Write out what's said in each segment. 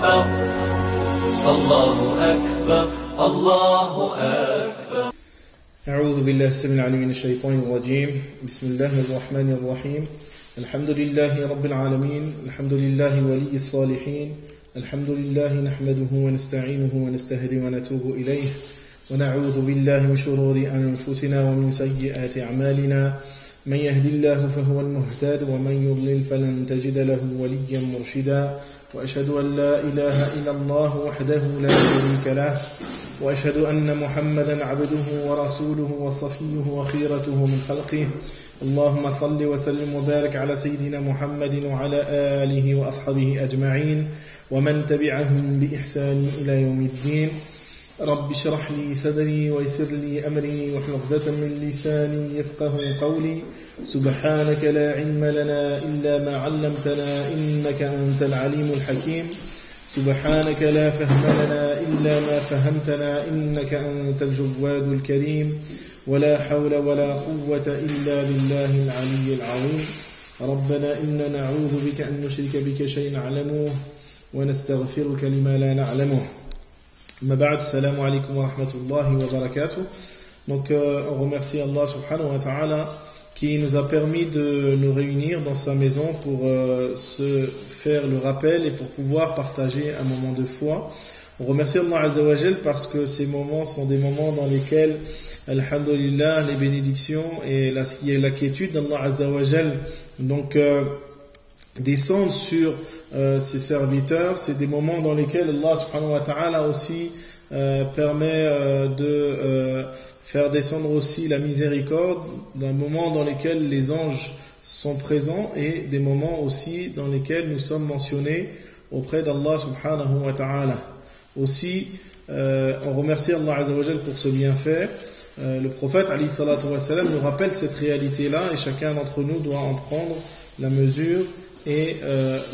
أكبر الله أكبر الله أكبر. أعوذ بالله السميع العليم من الشيطان الرجيم. بسم الله الرحمن الرحيم. الحمد لله رب العالمين. الحمد لله ولي الصالحين. الحمد لله نحمده ونستعينه ونستهدي ونتوب إليه ونعوذ بالله من شرور أنفسنا ومن سيئات أعمالنا. من يهد الله فهو المهتد ومن يضلل فلن تجد له وليا مرشدا. وأشهد أن لا إله إلا الله وحده لا شريك له وأشهد أن محمدا عبده ورسوله وصفيه وخيرته من خلقه. اللهم صل وسلم وبارك على سيدنا محمد وعلى آله وأصحابه أجمعين ومن تبعهم بإحسان إلى يوم الدين. رب اشرح لي صدري ويسر لي أمري واحلل عقدة من لساني يفقه قولي. سبحانك لا علم لنا إلا ما علمتنا إنك أنت العليم الحكيم. سبحانك لا فهم لنا إلا ما فهمتنا إنك أنت الجواد الكريم. ولا حول ولا قوة إلا بالله العلي العظيم. ربنا إنا نعوذ بك أن نشرك بك شيئا نعلمه ونستغفرك لما لا نعلمه. ما بعد, السلام عليكم wa rahmatullahi wa barakatuh. Donc on remercie Allah subhanahu wa ta'ala qui nous a permis de nous réunir dans sa maison pour se faire le rappel et pour pouvoir partager un moment de foi. On remercie Allah Azza wa Jal parce que ces moments sont des moments dans lesquels, alhamdulillah, les bénédictions et la quiétude d'Allah Azza wa Jal donc descendent sur ses serviteurs. C'est des moments dans lesquels Allah subhanahu wa ta'ala aussi permet de faire descendre aussi la miséricorde, d'un moment dans lesquels les anges sont présents et des moments aussi dans lesquels nous sommes mentionnés auprès d'Allah subhanahu wa ta'ala. Aussi, on remercie Allah Azza wa Jal pour ce bienfait. Le prophète alayhi salatu wa salam nous rappelle cette réalité-là et chacun d'entre nous doit en prendre la mesure et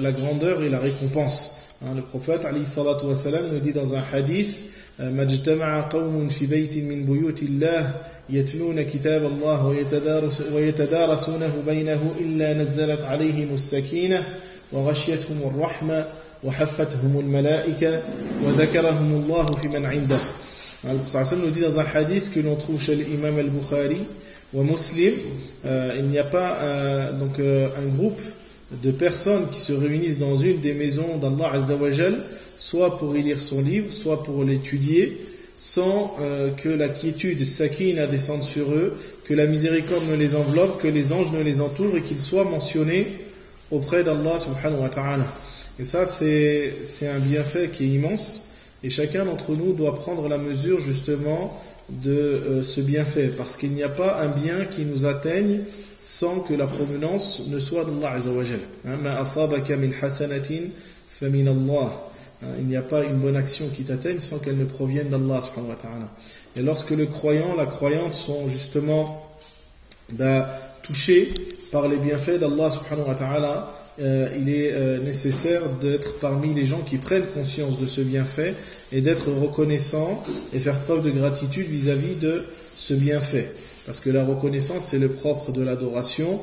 la grandeur et la récompense. Le prophète alayhi salatu wa salam nous dit dans un hadith: مَجْتَمَعَ قَوْمٌ فِي بَيْتٍ مِّن بُيُوتِ اللَّهِ يَتْلُونَ كِتَابَ اللَّهِ وَيَتَدَارَسُونَهُ بَيْنَهُ إِلَّا نَزَّلَتْ عَلَيْهِمُ السَّكِينَةُ وَغَشِيَتْهُمُ الرَّحْمَةُ وَحَفَّتْهُمُ الْمَلَائِكَةُ وَذَكَرَهُمُ اللَّهُ فِي مَنْ عِنْدَهُ. Le prophète nous dit dans un hadith que l'on trouve chez l'imam al-Bukhari ou Muslim, il n'y a pas un groupe de personnes qui se réunissent dans une des maisons d'Allah Azza wa Jal, soit pour y lire son livre, soit pour l'étudier, sans que la quiétude, sakina, descende sur eux, que la miséricorde ne les enveloppe, que les anges ne les entourent et qu'ils soient mentionnés auprès d'Allah subhanahu wa ta'ala. Et ça, c'est un bienfait qui est immense, et chacun d'entre nous doit prendre la mesure justement de ce bienfait, parce qu'il n'y a pas un bien qui nous atteigne sans que la provenance ne soit d'Allah Azza wa Jal. Ma asabaka min hasanatin fa min Allah. Il n'y a pas une bonne action qui t'atteigne sans qu'elle ne provienne d'Allah subhanahu wa ta'ala. Et lorsque le croyant, la croyante sont justement touchés par les bienfaits d'Allah subhanahu wa ta'ala, il est nécessaire d'être parmi les gens qui prennent conscience de ce bienfait et d'être reconnaissant et faire preuve de gratitude vis-à-vis de ce bienfait. Parce que la reconnaissance, c'est le propre de l'adoration,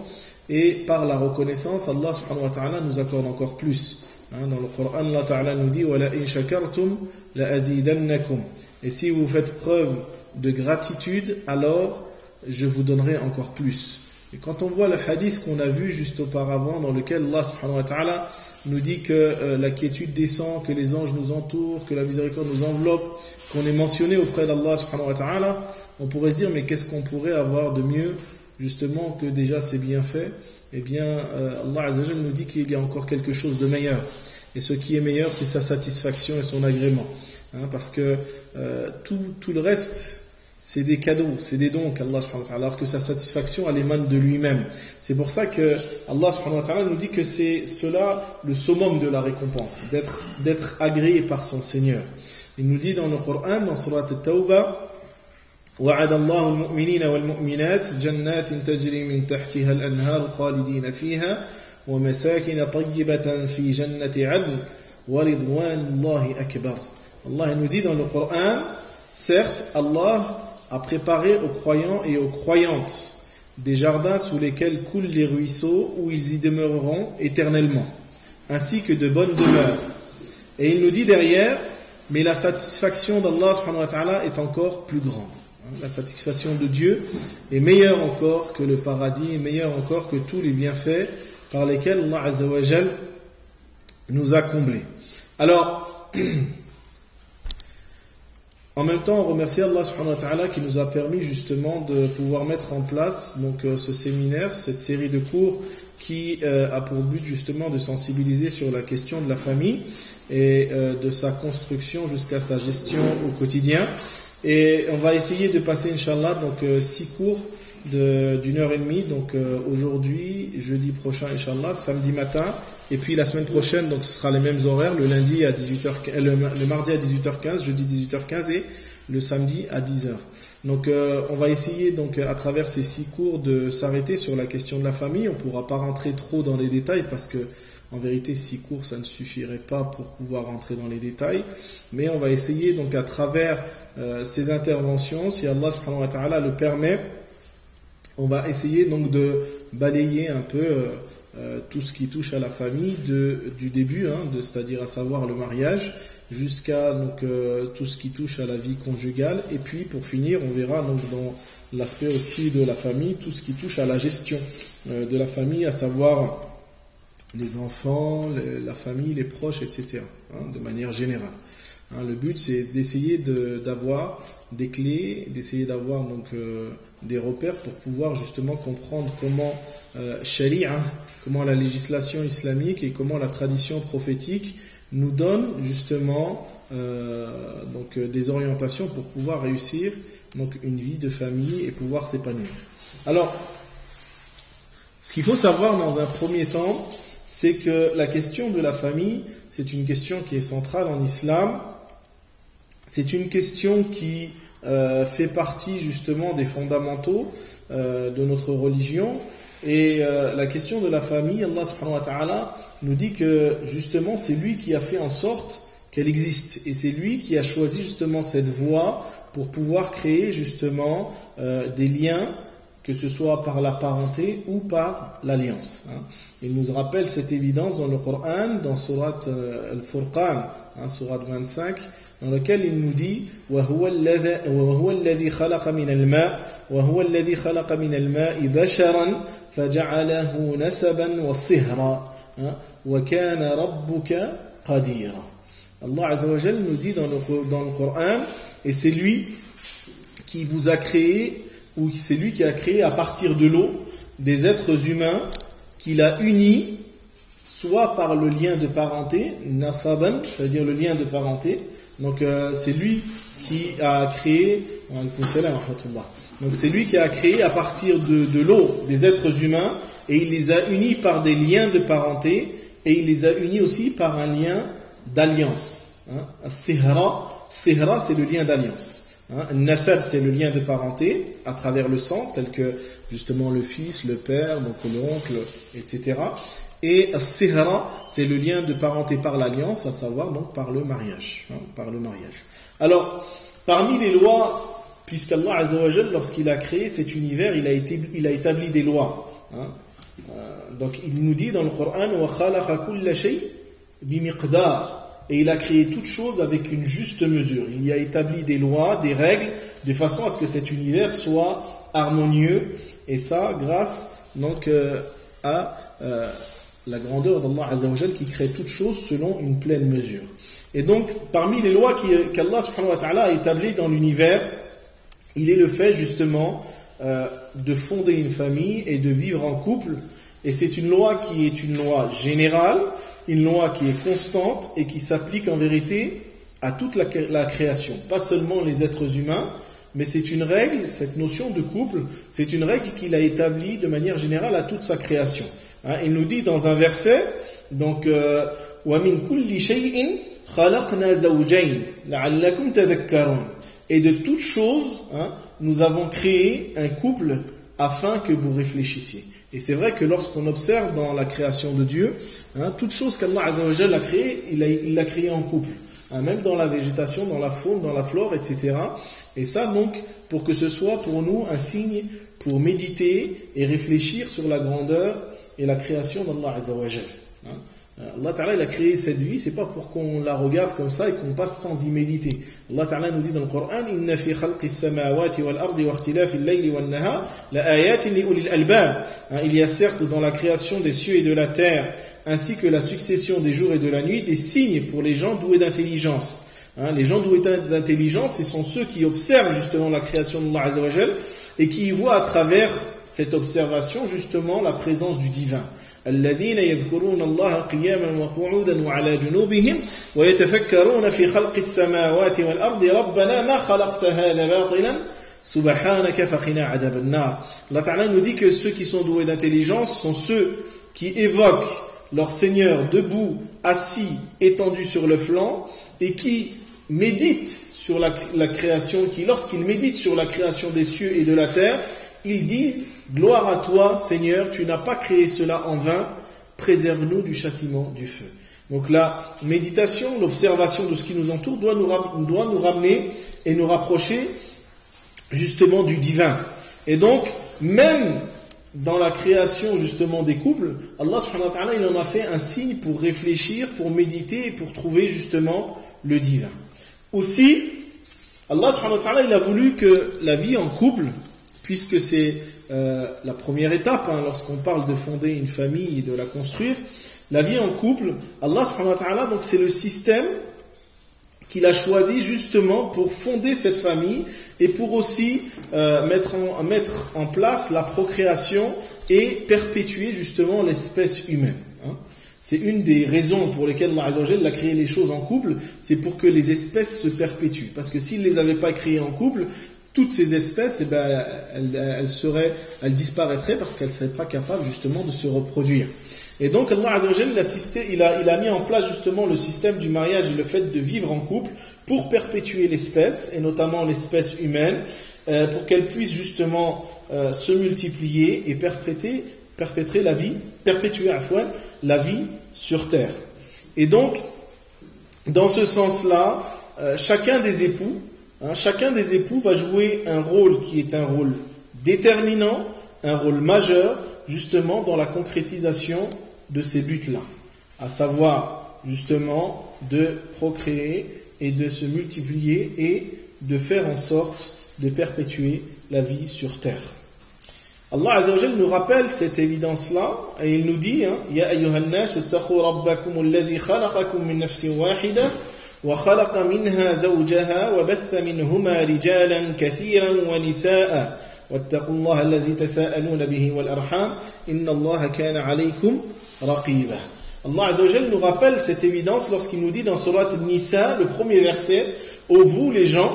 et par la reconnaissance, Allah subhanahu wa ta'ala nous accorde encore plus. Dans le Coran, Allah ta'ala nous dit: وَلَئِن شَكَرْتُمْ لَأَزِيدَنَّكُمْ. Et si vous faites preuve de gratitude, alors je vous donnerai encore plus. Et quand on voit le hadith qu'on a vu juste auparavant, dans lequel Allah subhanahu wa ta'ala nous dit que la quiétude descend, que les anges nous entourent, que la miséricorde nous enveloppe, qu'on est mentionné auprès d'Allah subhanahu wa ta'ala, on pourrait se dire: mais qu'est-ce qu'on pourrait avoir de mieux justement que déjà ces bienfaits? Eh bien, Allah Azza wa Jalla nous dit qu'il y a encore quelque chose de meilleur. Et ce qui est meilleur, c'est sa satisfaction et son agrément. Parce que tout le reste, c'est des cadeaux, c'est des dons qu'Allah subhanahu wa ta'ala, alors que sa satisfaction, elle émane de lui-même. C'est pour ça que Allah subhanahu wa ta'ala nous dit que c'est cela le summum de la récompense, d'être agréé par son Seigneur. Il nous dit dans le Coran, dans Surat At-Tawbah: وعد الله المؤمنين والمؤمنات جنات تجري من تحتها الأنهار خالدين فيها ومساكن طيبة في جنة عدن ورضوان الله أكبر. Allah nous dit dans le Coran: certes, Allah a préparé aux croyants et aux croyantes des jardins sous lesquels coulent les ruisseaux où ils y demeureront éternellement, ainsi que de bonnes demeures. Et il nous dit derrière, mais la satisfaction d'Allah subhanahu wa ta'ala est encore plus grande. La satisfaction de Dieu est meilleure encore que le paradis, est meilleure encore que tous les bienfaits par lesquels Allah azza wa jal nous a comblés. Alors, en même temps, on remercie Allah subhanahu wa ta'ala qui nous a permis justement de pouvoir mettre en place donc ce séminaire, cette série de cours qui a pour but justement de sensibiliser sur la question de la famille et de sa construction jusqu'à sa gestion au quotidien. Et on va essayer de passer, Inch'Allah, donc 6 cours d'une heure et demie, donc aujourd'hui, jeudi prochain, Inch'Allah, samedi matin, et puis la semaine prochaine, donc ce sera les mêmes horaires, le lundi à 18h, le mardi à 18h15, jeudi 18h15 et le samedi à 10h. Donc on va essayer donc à travers ces 6 cours de s'arrêter sur la question de la famille. On ne pourra pas rentrer trop dans les détails parce que en vérité 6 cours ça ne suffirait pas pour pouvoir rentrer dans les détails, mais on va essayer donc à travers ces interventions, si Allah subhanahu wa ta'ala le permet, on va essayer donc de balayer un peu tout ce qui touche à la famille du début, c'est-à-dire à savoir le mariage, jusqu'à donc tout ce qui touche à la vie conjugale, et puis pour finir on verra donc dans l'aspect aussi de la famille tout ce qui touche à la gestion de la famille, à savoir les enfants, la famille, les proches, etc. De manière générale. Le but c'est d'essayer d'avoir des clés, d'essayer d'avoir donc des repères pour pouvoir justement comprendre comment Sharia, comment la législation islamique et comment la tradition prophétique nous donne justement donc des orientations pour pouvoir réussir donc une vie de famille et pouvoir s'épanouir. Alors, ce qu'il faut savoir dans un premier temps, c'est que la question de la famille, c'est une question qui est centrale en islam. C'est une question qui fait partie justement des fondamentaux de notre religion. Et la question de la famille, Allah subhanahu wa ta'ala nous dit que justement c'est lui qui a fait en sorte qu'elle existe. Et c'est lui qui a choisi justement cette voie pour pouvoir créer justement des liens, que ce soit par la parenté ou par l'alliance. Il nous rappelle cette évidence dans le Coran, dans Surat Al-Furqan, Surat 25, dans lequel il nous dit وَهُوَ الَّذِي خَلَقَ مِنَ الْمَاءِ وَهُوَ الَّذِي خَلَقَ مِنَ الْمَاءِ بَشَرًا فَجَعَلَهُ نَسَبًا وَصِهْرًا وَكَانَ رَبُّكَ قَدِيرًا. Allah Azza wa Jal nous dit dans le Coran, et c'est lui qui vous a créé, ou c'est lui qui a créé à partir de l'eau des êtres humains qu'il a unis soit par le lien de parenté, nasaban, ça veut dire le lien de parenté. Donc c'est lui qui a créé, donc c'est lui qui a créé à partir de l'eau des êtres humains, et il les a unis par des liens de parenté, et il les a unis aussi par un lien d'alliance. Sihra, c'est le lien d'alliance. Nasab, c'est le lien de parenté à travers le sang, tel que justement le fils, le père, donc l'oncle, etc. Et Sihra, c'est le lien de parenté par l'alliance, à savoir donc par le mariage. Alors, parmi les lois, puisqu'Allah Azza wa Jal, lorsqu'il a créé cet univers, il a établi des lois. Donc il nous dit dans le Coran وَخَلَقَ كُلَّ شَيْءٍ بِمِقْدَارٍ. Et il a créé toute chose avec une juste mesure. Il y a établi des lois, des règles, de façon à ce que cet univers soit harmonieux. Et ça, grâce donc à la grandeur d'Allah Azza wa Jal qui crée toute chose selon une pleine mesure. Et donc, parmi les lois qu'Allah subhanahu wa ta'ala a établies dans l'univers, il est le fait justement de fonder une famille et de vivre en couple. Et c'est une loi qui est une loi générale, une loi qui est constante et qui s'applique en vérité à toute la création, pas seulement les êtres humains, mais c'est une règle, cette notion de couple, c'est une règle qu'il a établie de manière générale à toute sa création. Il nous dit dans un verset, donc وَمِن كُلِّ شَيْءٍ خَلَقْنَا زَوْجَيْنِ لَعَلَّكُمْ تَذَكَّرُونَ. Et de toute chose, nous avons créé un couple afin que vous réfléchissiez. Et c'est vrai que lorsqu'on observe dans la création de Dieu, toute chose qu'Allah Azza wa Jal a créée, il l'a créée en couple. Même dans la végétation, dans la faune, dans la flore, etc. Et ça donc, pour que ce soit pour nous un signe pour méditer et réfléchir sur la grandeur et la création d'Allah Azza wa Jal. Allah Ta'ala il a créé cette vie, c'est pas pour qu'on la regarde comme ça et qu'on passe sans y méditer. Allah Ta'ala nous dit dans le Coran, Inna fi khalqis samawati wal ardi wa ikhtilafil layli wan nahar la ayatin li ulil albab. Il y a certes dans la création des cieux et de la terre, ainsi que la succession des jours et de la nuit, des signes pour les gens doués d'intelligence. Les gens doués d'intelligence, ce sont ceux qui observent justement la création d'Allah Azza wa Jal et qui y voient à travers cette observation justement la présence du divin. الذين يذكرون الله قياما وقعودا وعلى جنوبهم ويتفكرون في خلق السماوات والأرض ربنا ما خلقت هذا باطلا سبحانك فقنا عذاب النار. Allah Ta'ala nous dit que ceux qui sont doués d'intelligence sont ceux qui évoquent leur Seigneur debout, assis, étendu sur le flanc et qui méditent sur la création, qui lorsqu'ils méditent sur la création des cieux et de la terre, ils disent gloire à toi Seigneur, tu n'as pas créé cela en vain, préserve-nous du châtiment du feu. Donc la méditation, l'observation de ce qui nous entoure doit nous ramener et nous rapprocher justement du divin. Et donc même dans la création justement des couples, Allah subhanahu wa ta'ala il en a fait un signe pour réfléchir, pour méditer et pour trouver justement le divin. Aussi, Allah subhanahu wa ta'ala il a voulu que la vie en couple, puisque c'est la première étape, lorsqu'on parle de fonder une famille et de la construire, la vie en couple, Allah subhanahu wa ta'ala, donc c'est le système qu'il a choisi justement pour fonder cette famille et pour aussi mettre en place la procréation et perpétuer justement l'espèce humaine. C'est une des raisons pour lesquelles Allah Azza wa Jalla a créé les choses en couple, c'est pour que les espèces se perpétuent. Parce que s'il ne les avait pas créées en couple, toutes ces espèces, elles disparaîtraient parce qu'elles ne seraient pas capables justement de se reproduire. Et donc Allah Azza wa Jalla il a mis en place justement le système du mariage et le fait de vivre en couple pour perpétuer l'espèce, et notamment l'espèce humaine, pour qu'elle puisse justement se multiplier et perpétuer la vie sur terre. Et donc, dans ce sens-là, chacun des époux va jouer un rôle qui est un rôle déterminant, un rôle majeur, justement dans la concrétisation de ces buts-là, à savoir justement de procréer et de se multiplier et de faire en sorte de perpétuer la vie sur terre. Allah Azza wa Jalla nous rappelle cette évidence-là et il nous dit Ya ayyuhan nas ittaqu rabbakum alladhi khalaqakum min nafsin wahidah وخلق منها زوجها وبث منهما رجالا كثيرا ونساء واتقوا الله الذي تساءلون به والأرحام إن الله كان عليكم رقيبا. Allah Azza wa Jalla nous rappelle cette évidence lorsqu'il nous dit dans Surat Nisa, le premier verset, ô vous les gens,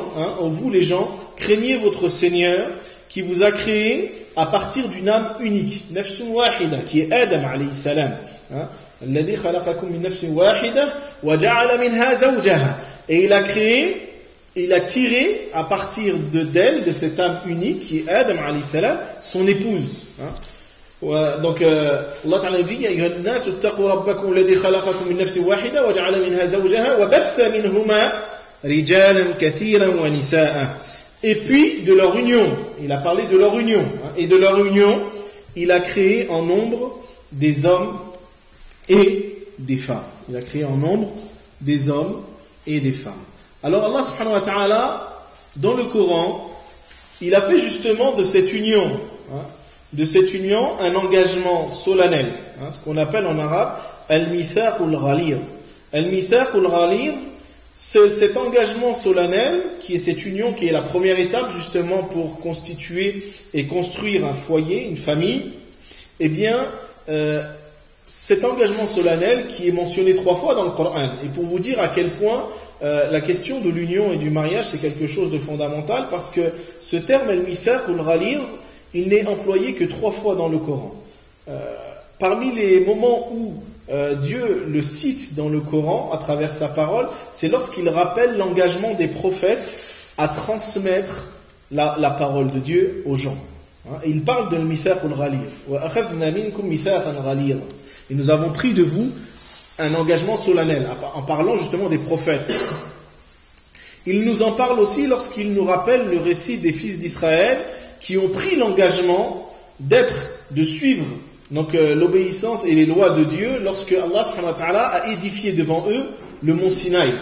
craignez votre Seigneur qui vous a créé à partir d'une âme unique, nafsun wahida, qui est Adam alayhi salam. الذي خلقكم من نفس واحدة وجعل منها زوجها. Et il a tiré à partir d'elle, de cette âme unique qui est Adam alayhi salam, son épouse. Donc Allah Ta'ala dit يا أيها الناس اتقوا ربكم الذي خلقكم من نفس واحدة وجعل منها زوجها وبث منهما رجالا كثيرا ونساء. Et puis de leur union, il a parlé de leur union, et de leur union, il a créé en nombre des hommes et des femmes. Il a créé en nombre des hommes et des femmes. Alors Allah subhanahu wa ta'ala, dans le Coran, il a fait justement de cette union un engagement solennel, ce qu'on appelle en arabe al-mithaq al-ghalidh. Al-mithaq al-ghalidh, cet engagement solennel, qui est cette union, qui est la première étape justement pour constituer et construire un foyer, une famille, eh bien, cet engagement solennel qui est mentionné 3 fois dans le Coran, et pour vous dire à quel point la question de l'union et du mariage c'est quelque chose de fondamental, parce que ce terme al-mithaq ou al-ghalidh, il n'est employé que 3 fois dans le Coran. Parmi les moments où Dieu le cite dans le Coran à travers sa parole, c'est lorsqu'il rappelle l'engagement des prophètes à transmettre la parole de Dieu aux gens. Et il parle de al-mithaq al-ghalidh. Wa akhadhna minkum mithaqan ghalidha. Et nous avons pris de vous un engagement solennel, en parlant justement des prophètes. Il nous en parle aussi lorsqu'il nous rappelle le récit des fils d'Israël qui ont pris l'engagement de suivre donc l'obéissance et les lois de Dieu lorsque Allah subhanahu wa ta'ala a édifié devant eux le mont Sinaï.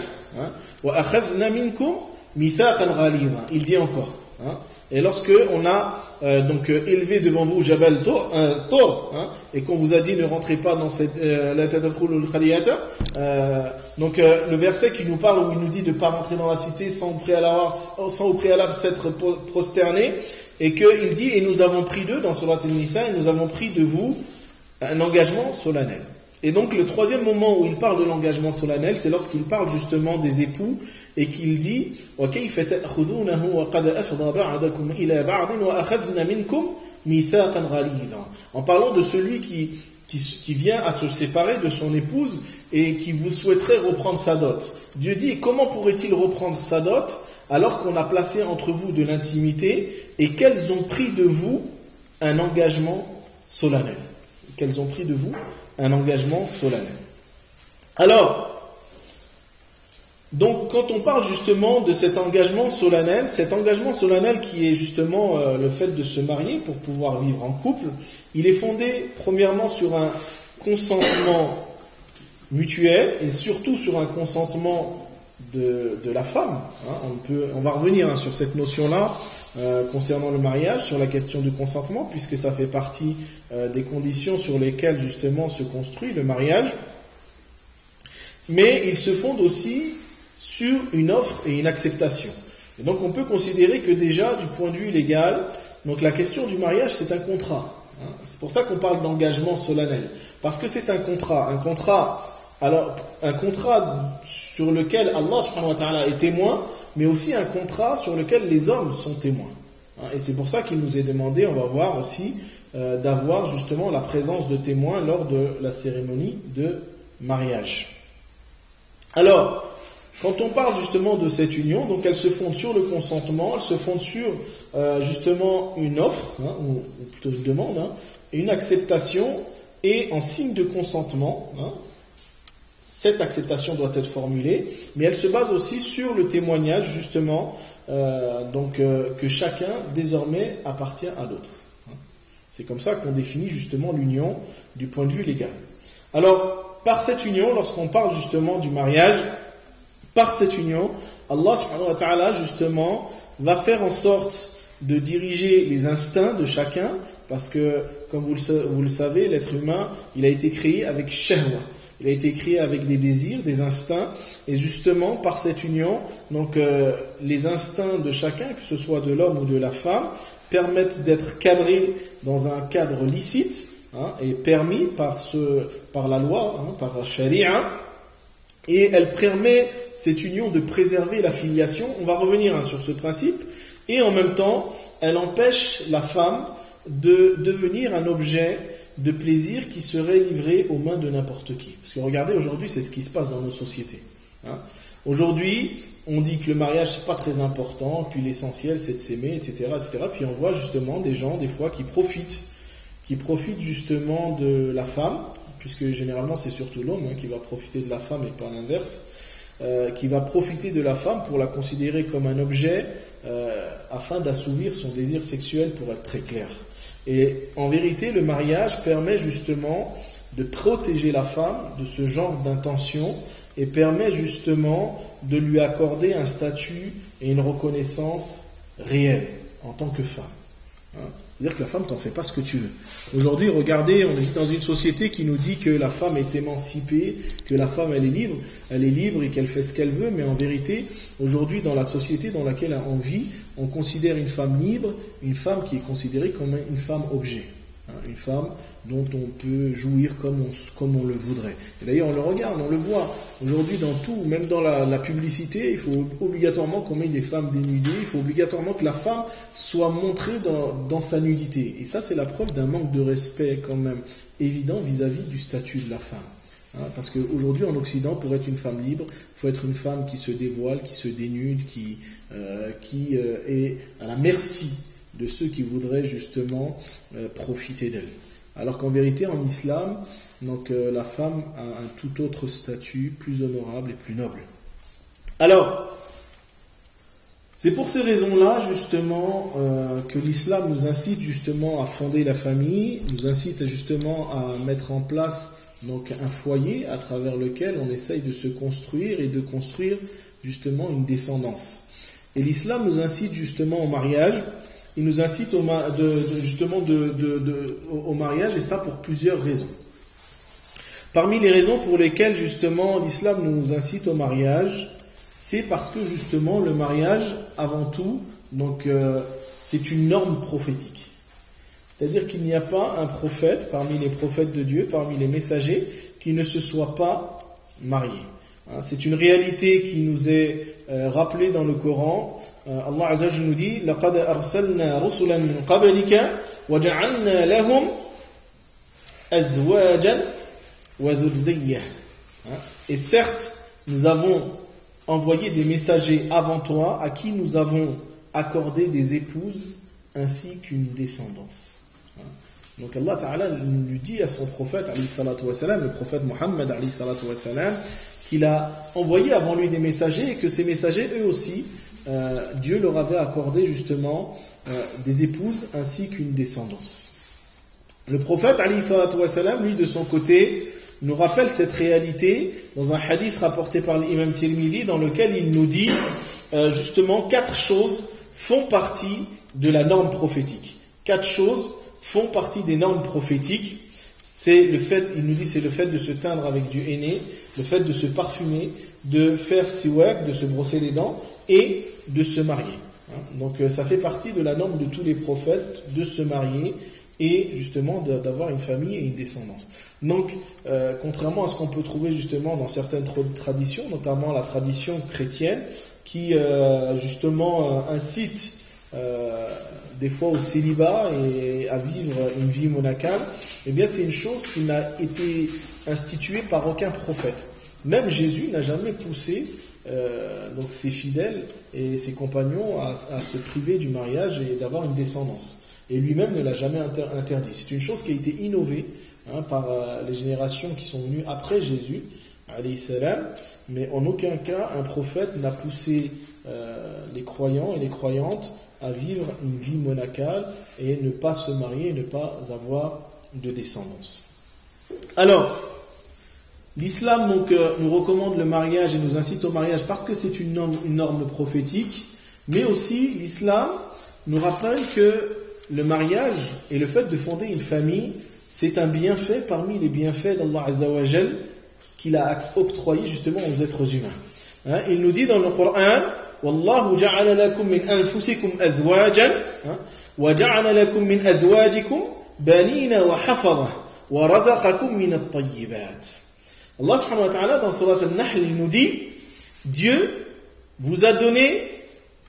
وَأَخَذْنَا مِنْكُمْ مِيثَاقًا غَلِيظًا. Il dit encore. Et lorsque on a élevé devant vous Jabal Tor, et qu'on vous a dit ne rentrez pas dans cette la tadkhulul khaliyata, donc le verset qui nous parle où il nous dit de ne pas rentrer dans la cité sans au préalable s'être prosterné, et qu'il dit et nous avons pris d'eux dans Surat An-Nisa, et nous avons pris de vous un engagement solennel. Et donc le troisième moment où il parle de l'engagement solennel, c'est lorsqu'il parle justement des époux et qu'il dit en parlant de celui qui vient à se séparer de son épouse et qui vous souhaiterait reprendre sa dot. Dieu dit, comment pourrait-il reprendre sa dot alors qu'on a placé entre vous de l'intimité et qu'elles ont pris de vous un engagement solennel. Qu'elles ont pris de vous un engagement solennel. Alors, donc quand on parle justement de cet engagement solennel qui est justement le fait de se marier pour pouvoir vivre en couple, il est fondé premièrement sur un consentement mutuel et surtout sur un consentement de la femme. On va revenir sur cette notion-là concernant le mariage, sur la question du consentement, puisque ça fait partie des conditions sur lesquelles justement se construit le mariage. Mais il se fonde aussi sur une offre et une acceptation. Et donc on peut considérer que déjà, du point de vue légal, donc la question du mariage, c'est un contrat. C'est pour ça qu'on parle d'engagement solennel. Parce que c'est un contrat sur lequel Allah subhanahu wa ta'ala est témoin, mais aussi un contrat sur lequel les hommes sont témoins. Et c'est pour ça qu'il nous est demandé, on va voir aussi, d'avoir justement la présence de témoins lors de la cérémonie de mariage. Alors, quand on parle justement de cette union, donc elle se fonde sur le consentement, elle se fonde sur justement une offre, ou plutôt une demande, une acceptation, et en signe de consentement, cette acceptation doit être formulée, mais elle se base aussi sur le témoignage justement que chacun désormais appartient à l'autre. C'est comme ça qu'on définit justement l'union du point de vue légal. Alors, par cette union, lorsqu'on parle justement du mariage, par cette union, Allah subhanahu wa ta'ala justement va faire en sorte de diriger les instincts de chacun, parce que, comme vous le savez, l'être humain, il a été créé avec shahwa. Il a été créé avec des désirs, des instincts, et justement, par cette union, donc les instincts de chacun, que ce soit de l'homme ou de la femme, permettent d'être cadrés dans un cadre licite, et permis par la loi, par la charia, et elle permet, cette union, de préserver la filiation. On va revenir sur ce principe, et en même temps, elle empêche la femme de devenir un objet de plaisir qui serait livré aux mains de n'importe qui. Parce que regardez, aujourd'hui, c'est ce qui se passe dans nos sociétés. Aujourd'hui, on dit que le mariage, c'est pas très important, puis l'essentiel, c'est de s'aimer, etc., etc. Puis on voit justement des gens, des fois, qui profitent justement de la femme, puisque généralement, c'est surtout l'homme qui va profiter de la femme et pas l'inverse, qui va profiter de la femme pour la considérer comme un objet afin d'assouvir son désir sexuel, pour être très clair. Et en vérité, le mariage permet justement de protéger la femme de ce genre d'intention et permet justement de lui accorder un statut et une reconnaissance réelle en tant que femme. C'est-à-dire que la femme, t'en fais pas ce que tu veux. Aujourd'hui, regardez, on est dans une société qui nous dit que la femme est émancipée, que la femme elle est libre et qu'elle fait ce qu'elle veut, mais en vérité, aujourd'hui, dans la société dans laquelle on vit, on considère une femme libre, une femme qui est considérée comme une femme objet. Une femme dont on peut jouir comme on le voudrait. Et d'ailleurs, on le regarde, on le voit. Aujourd'hui, dans tout, même dans la publicité, il faut obligatoirement qu'on mette des femmes dénudées, il faut obligatoirement que la femme soit montrée dans sa nudité. Et ça, c'est la preuve d'un manque de respect quand même évident vis-à-vis du statut de la femme. Parce qu'aujourd'hui, en Occident, pour être une femme libre, il faut être une femme qui se dévoile, qui se dénude, qui est à la merci de ceux qui voudraient justement profiter d'elle. Alors qu'en vérité, en islam, donc, la femme a un tout autre statut, plus honorable et plus noble. Alors, C'est pour ces raisons-là, justement, que l'islam nous incite justement à fonder la famille, nous incite justement à mettre en place donc un foyer à travers lequel on essaye de se construire et de construire justement une descendance. Et l'islam nous incite justement au mariage, il nous incite au mariage, et ça pour plusieurs raisons. Parmi les raisons pour lesquelles justement l'islam nous incite au mariage, c'est parce que justement le mariage, avant tout, donc c'est une norme prophétique. C'est-à-dire qu'il n'y a pas un prophète parmi les prophètes de Dieu, parmi les messagers, qui ne se soit pas marié. C'est une réalité qui nous est rappelée dans le Coran. Allah Azza wa Jalla nous dit لَقَدْ أَرْسَلْنَا رُسُلًا مِنْ قَبْلِكَ وَجَعَلْنَا لَهُمْ أَزْوَاجًا وَذُرِّيَّةً. Et certes, nous avons envoyé des messagers avant toi à qui nous avons accordé des épouses ainsi qu'une descendance. Donc Allah Ta'ala lui dit à son prophète alayhi salatu wa salam, le prophète Muhammad alayhi salatu wa salam, qu'il a envoyé avant lui des messagers et que ces messagers eux aussi Dieu leur avait accordé justement des épouses ainsi qu'une descendance. Le prophète alayhi salatu wa salam, lui de son côté, nous rappelle cette réalité dans un hadith rapporté par l'imam Tirmidhi dans lequel il nous dit justement 4 choses font partie de la norme prophétique. 4 choses font partie des normes prophétiques. C'est le fait, il nous dit, c'est le fait de se teindre avec du henné, le fait de se parfumer, de faire siwak, de se brosser les dents et de se marier. Donc ça fait partie de la norme de tous les prophètes de se marier et justement d'avoir une famille et une descendance. Donc, contrairement à ce qu'on peut trouver justement dans certaines traditions, notamment la tradition chrétienne, qui justement incite des fois au célibat et à vivre une vie monacale, eh bien c'est une chose qui n'a été instituée par aucun prophète. Même Jésus n'a jamais poussé donc ses fidèles et ses compagnons à se priver du mariage et d'avoir une descendance. Et lui-même ne l'a jamais interdit. C'est une chose qui a été innovée par les générations qui sont venues après Jésus, alayhi salam, mais en aucun cas un prophète n'a poussé les croyants et les croyantes à vivre une vie monacale et ne pas se marier et ne pas avoir de descendance. Alors, l'islam donc nous recommande le mariage et nous incite au mariage parce que c'est une norme prophétique, mais aussi l'islam nous rappelle que le mariage et le fait de fonder une famille, c'est un bienfait parmi les bienfaits d'Allah Azza wa Jal qu'il a octroyé justement aux êtres humains. Il nous dit dans le Coran Wallahu ja'ala lakum min anfusikum azwajan wa ja'ala lakum min azwajikum banina wa hafadha wa razaqakum min at-tayyibat. Allah subhanahu wa ta'ala dans surat Al-Nahl il nous dit Dieu vous a donné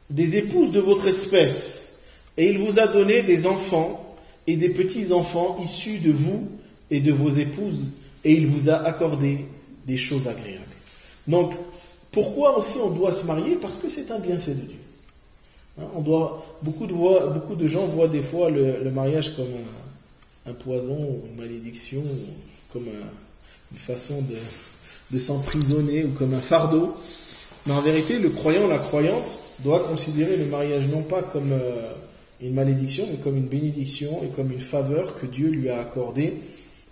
des épouses de votre espèce et il vous a donné des enfants et des petits-enfants issus de vous et de vos épouses et il vous a accordé des choses agréables. Donc, pourquoi aussi on doit se marier? Parce que c'est un bienfait de Dieu. Beaucoup de gens voient des fois le mariage comme un poison ou une malédiction, comme une façon de s'emprisonner ou comme un fardeau. Mais en vérité, le croyant, la croyante doit considérer le mariage non pas comme une malédiction, mais comme une bénédiction et comme une faveur que Dieu lui a accordée,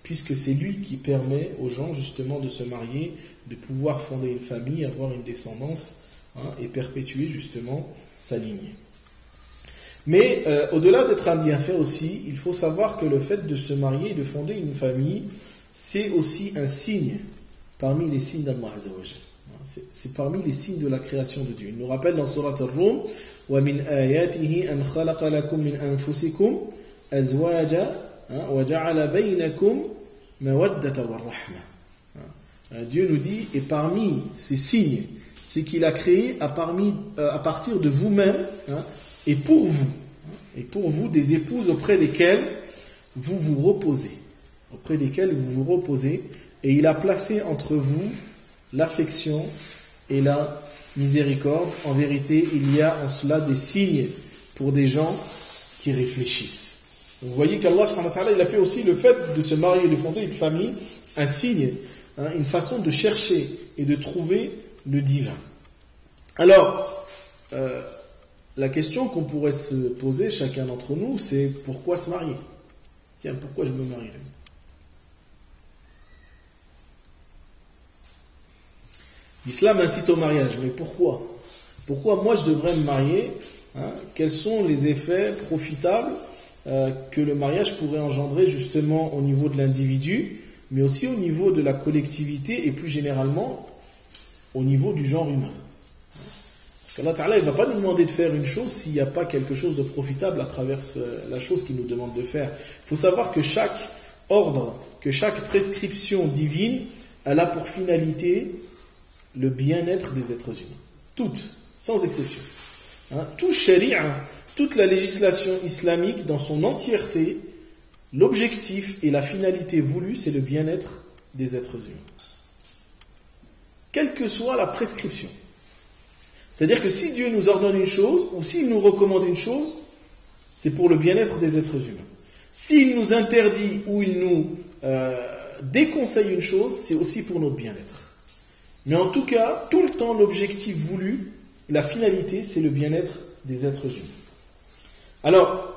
puisque c'est lui qui permet aux gens justement de se marier, de pouvoir fonder une famille, avoir une descendance et perpétuer justement sa lignée. Mais au-delà d'être un bienfait aussi, il faut savoir que le fait de se marier et de fonder une famille, c'est aussi un signe parmi les signes d'Allah Azza wa Jalla. C'est parmi les signes de la création de Dieu. Il nous rappelle dans Surat Ar-Rum وَمِنْ آيَاتِهِ أَنْ خَلَقَ لَكُم مِّنْ أَنفُسِكُمْ أَزْوَاجًا وَجَعَلَ بَيْنَكُمْ مَوَدَّةً وَالرَّحْمَةً. Dieu nous dit, et parmi ces signes, c'est qu'il a créé à partir de vous-même et pour vous des épouses auprès desquelles vous vous reposez. Et il a placé entre vous l'affection et la miséricorde. En vérité, il y a en cela des signes pour des gens qui réfléchissent. Vous voyez qu'Allah subhanahu wa ta'ala, il a fait aussi le fait de se marier et de fonder une famille, un signe, une façon de chercher et de trouver le divin. Alors, la question qu'on pourrait se poser chacun d'entre nous, c'est pourquoi se marier? Tiens, pourquoi je me marierais? L'islam incite au mariage, mais pourquoi? Pourquoi moi je devrais me marier? Quels sont les effets profitables que le mariage pourrait engendrer justement au niveau de l'individu, mais aussi au niveau de la collectivité et plus généralement au niveau du genre humain? Parce qu'Allah Ta'ala, il ne va pas nous demander de faire une chose s'il n'y a pas quelque chose de profitable à travers la chose qu'il nous demande de faire. Il faut savoir que chaque ordre, que chaque prescription divine, elle a pour finalité le bien-être des êtres humains. Toutes, sans exception. Tout sharia, toute la législation islamique dans son entièreté, l'objectif et la finalité voulue, c'est le bien-être des êtres humains. Quelle que soit la prescription. C'est-à-dire que si Dieu nous ordonne une chose, ou s'il nous recommande une chose, c'est pour le bien-être des êtres humains. S'il nous interdit ou il nous déconseille une chose, c'est aussi pour notre bien-être. Mais en tout cas, tout le temps, l'objectif voulu, la finalité, c'est le bien-être des êtres humains. Alors,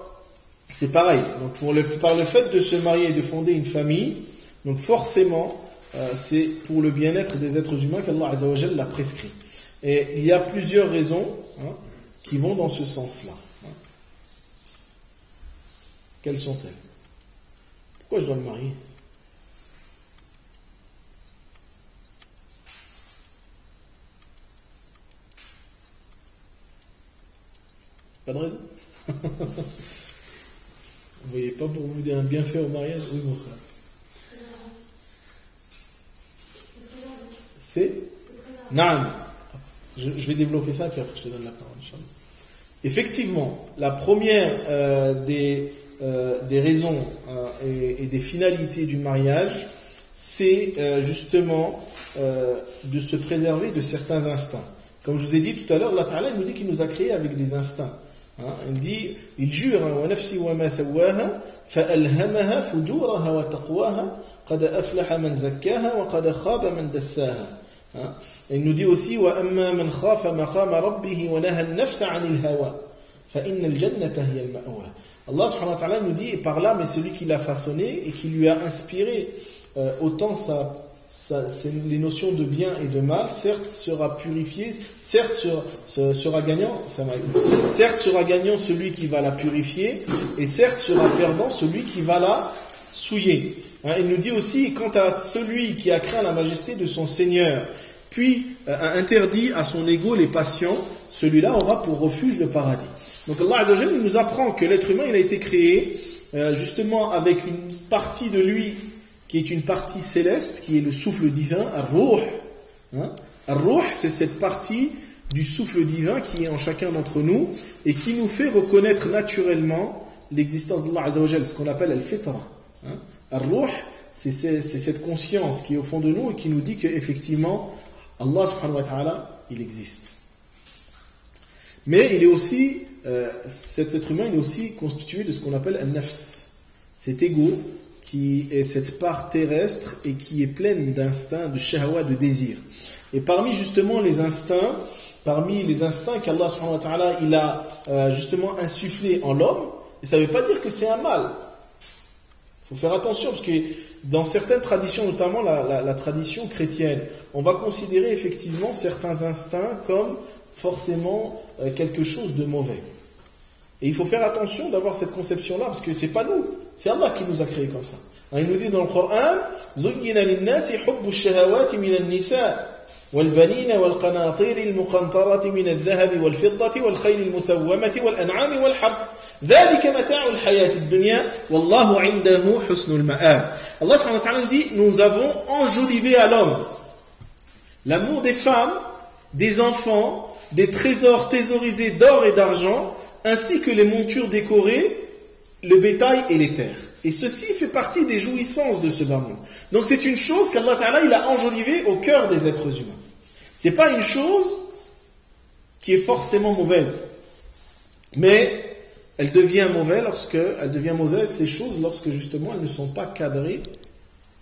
c'est pareil. Donc par le fait de se marier et de fonder une famille, donc forcément, c'est pour le bien-être des êtres humains qu'Allah Azza wa Jalla l'a prescrit. Et il y a plusieurs raisons qui vont dans ce sens-là. Quelles sont-elles? Pourquoi je dois me marier? Pas de raison? Vous voyez pas pour vous un bienfait au mariage? Oui, mon frère. C'est Naam. Je vais développer ça et puis après je te donne la parole. Effectivement, la première des raisons et des finalités du mariage, c'est justement de se préserver de certains instincts. Comme je vous ai dit tout à l'heure, Allah Ta'ala nous dit qu'il nous a créés avec des instincts. Il dit, il jure, wa nafsi wa ma sawaha, fa alhamaha fujuraha wa taqwaha, qad aflaha man zakkaha wa qad khaba man dassaha. Et il nous dit aussi, wa amma man khafa maqama rabbih wa naha an-nafsa 'anil hawa, fa innal jannata hiya al-ma'wa. Allah subhanahu wa ta'ala nous dit, et par là, mais celui qui l'a façonné et qui lui a inspiré autant les notions de bien et de mal, certes sera purifié, certes sera gagnant celui qui va la purifier, et certes sera perdant celui qui va la souiller. Il nous dit aussi, quant à celui qui a craint la majesté de son Seigneur, puis a interdit à son ego les passions, celui-là aura pour refuge le paradis. Donc Allah Azza wa Jalla nous apprend que l'être humain il a été créé justement avec une partie de lui qui est une partie céleste, qui est le souffle divin, Ar-Ruh. Ar-Ruh, c'est cette partie du souffle divin qui est en chacun d'entre nous et qui nous fait reconnaître naturellement l'existence d'Allah Azza wa Jalla, ce qu'on appelle Al-Fitra. Ar-Ruh, c'est cette conscience qui est au fond de nous et qui nous dit qu'effectivement, Allah subhanahu wa ta'ala, il existe. Mais il est aussi, cet être humain, il est aussi constitué de ce qu'on appelle Al-Nafs, cet ego qui est cette part terrestre et qui est pleine d'instincts, de shahwa, de désir. Et parmi justement les instincts qu'Allah subhanahu wa ta'ala, il a justement insufflé en l'homme, et ça ne veut pas dire que c'est un mal. Il faut faire attention, parce que dans certaines traditions, notamment la tradition chrétienne, on va considérer effectivement certains instincts comme forcément quelque chose de mauvais. Et il faut faire attention d'avoir cette conception-là, parce que c'est pas nous, c'est Allah qui nous a créés comme ça. Il nous dit dans le Coran, زُيِّنَ لِلنَّاسِ حُبُّ الشَّهَوَاتِ مِنَ النِّسَاءِ وَالْبَنِينَ وَالْقَنَاطِيرِ الْمُقَنطَرَةِ مِنَ الذَّهَبِ وَالْفِضَّةِ وَالْخَيْلِ الْمُسَوَّمَةِ وَالْأَنْعَامِ وَالْحَرْثِ ذَلِكَ مَتَاعُ الْحَيَاةِ الدُّنْيَا وَاللَّهُ عِنْدَهُ حُسْنُ الْمَآبِ. Allah subhanahu wa ta'ala dit, nous avons enjolivé à l'homme l'amour des femmes, des enfants, des trésors thésaurisés d'or et d'argent, ainsi que les montures décorées, le bétail et les terres. Et ceci fait partie des jouissances de ce bas monde. Donc c'est une chose qu'Allah Ta'ala il a enjolivée au cœur des êtres humains. C'est pas une chose qui est forcément mauvaise. Mais elle devient mauvaise ces choses lorsque justement elles ne sont pas cadrées,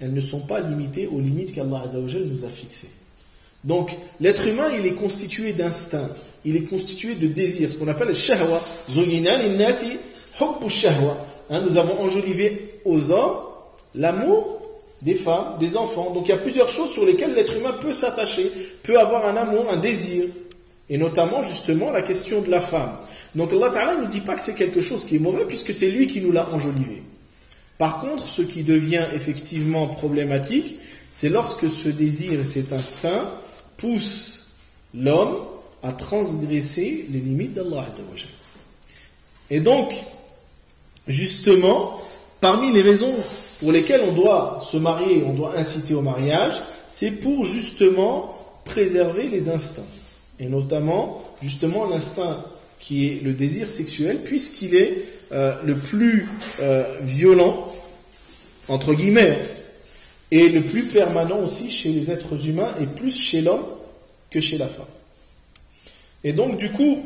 elles ne sont pas limitées aux limites qu'Allah Azza wa Jalla nous a fixées. Donc l'être humain il est constitué d'instincts. il est constitué de désirs, ce qu'on appelle le shahwa. Zuyina linnasi hubbu shahwa. Nous avons enjolivé aux hommes l'amour des femmes, des enfants. Donc il y a plusieurs choses sur lesquelles l'être humain peut s'attacher, peut avoir un amour, un désir. Et notamment, justement, la question de la femme. Donc Allah Ta'ala ne nous dit pas que c'est quelque chose qui est mauvais, puisque c'est lui qui nous l'a enjolivé. Par contre, ce qui devient effectivement problématique, c'est lorsque ce désir et cet instinct poussent l'homme à transgresser les limites d'Allah Azza wa Jalla. Et donc, justement, parmi les raisons pour lesquelles on doit se marier, on doit inciter au mariage, c'est pour justement préserver les instincts. Et notamment, justement, l'instinct qui est le désir sexuel, puisqu'il est le plus violent, entre guillemets, et le plus permanent aussi chez les êtres humains, et plus chez l'homme que chez la femme. Et donc, du coup,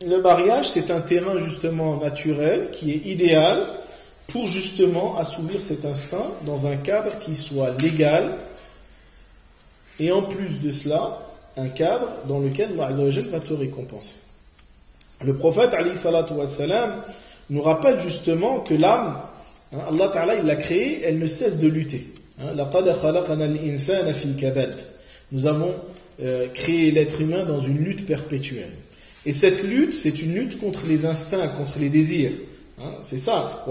le mariage, c'est un terrain justement naturel, qui est idéal, pour justement assouvir cet instinct dans un cadre qui soit légal, et en plus de cela, un cadre dans lequel Allah Azza wa Jalla va te récompenser. Le prophète alayhi salatu wassalam nous rappelle justement que l'âme, Allah Ta'ala il l'a créée, elle ne cesse de lutter. Laqad khalaqna al-insana fi kabad. Nous avons créé l'être humain dans une lutte perpétuelle. Et cette lutte, c'est une lutte contre les instincts, contre les désirs. C'est ça.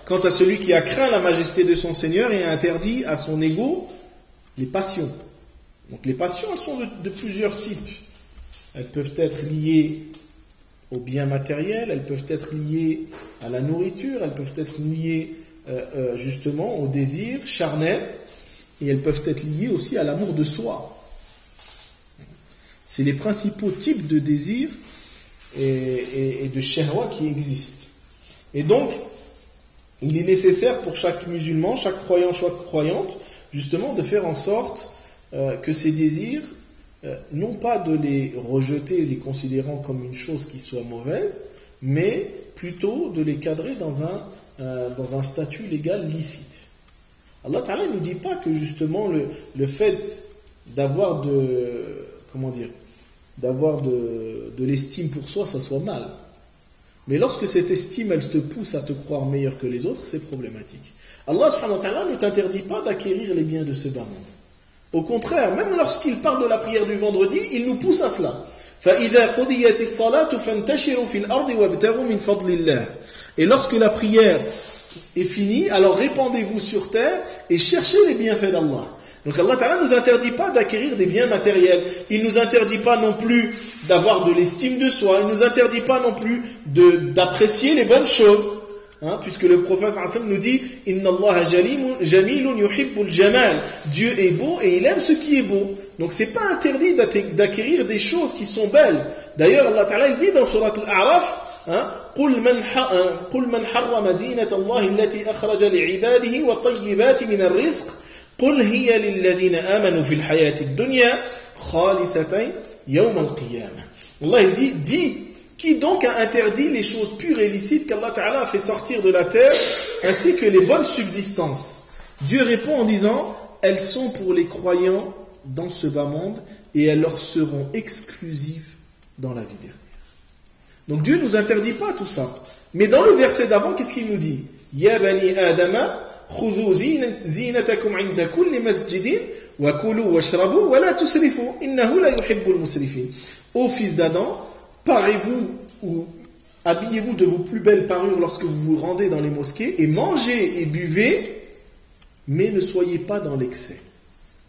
Quant à celui qui a craint la majesté de son Seigneur et a interdit à son ego les passions. Donc les passions, elles sont de plusieurs types. Elles peuvent être liées aux biens matériels, elles peuvent être liées à la nourriture, elles peuvent être liées justement au désir charnel, et elles peuvent être liées aussi à l'amour de soi. C'est les principaux types de désirs et de shahwa qui existent. Et donc, il est nécessaire pour chaque musulman, chaque croyant, chaque croyante, justement de faire en sorte que ces désirs, non pas de les rejeter, les considérant comme une chose qui soit mauvaise, mais plutôt de les cadrer dans un statut légal licite. Allah Ta'ala ne nous dit pas que justement le fait d'avoir d'avoir de l'estime pour soi, ça soit mal. Mais lorsque cette estime, elle te pousse à te croire meilleur que les autres, c'est problématique. Allah subhanahu wa ta'ala ne t'interdit pas d'acquérir les biens de ce bas monde. Au contraire, même lorsqu'il parle de la prière du vendredi, il nous pousse à cela. فَإِذَا قُضِيَتِ الصَّلَاةُ فَانْتَشِرُوا فِي الْأَرْضِ وَابْتَغُوا مِنْ فَضْلِ اللَّهِ. Et lorsque la prière est finie, alors répandez-vous sur terre et cherchez les bienfaits d'Allah. Donc Allah Ta'ala ne nous interdit pas d'acquérir des biens matériels. Il ne nous interdit pas non plus d'avoir de l'estime de soi. Il ne nous interdit pas non plus d'apprécier les bonnes choses. Puisque le prophète nous dit « Inna Allah jamilun yuhibbul jamal » Dieu est beau et il aime ce qui est beau. Donc c'est pas interdit d'acquérir des choses qui sont belles. D'ailleurs Allah Ta'ala il dit dans Surat Al-A'raf قُلْ مَنْ حَرَّمَ زِينَةَ اللَّهِ الَّتِي أَخْرَجَ لِعِبَادِهِ وَالطَّيِّبَاتِ مِنَ الرِّزْقِ قُلْ هِيَ لِلَّذِينَ آمَنُوا فِي الْحَيَاةِ الدُّنْيَا خَالِصَةً يَوْمَ الْقِيَامَةِ. Allah il dit, dis, qui donc a interdit les choses pures et licites qu'Allah Ta'ala a fait sortir de la terre, ainsi que les bonnes subsistances? Dieu répond en disant, elles sont pour les croyants dans ce bas monde, et elles leur seront exclusives dans la vie dernière. Donc Dieu ne nous interdit pas tout ça. Mais dans le verset d'avant, qu'est-ce qu'il nous dit? Ya bani Adama, khudhu zinatakum inda kulli masjidin, wa kulu washrabu, wa la tusrifu, innahu la yuhibbul musrifin. Ô fils d'Adam, parez-vous ou habillez-vous de vos plus belles parures lorsque vous vous rendez dans les mosquées, et mangez et buvez, mais ne soyez pas dans l'excès.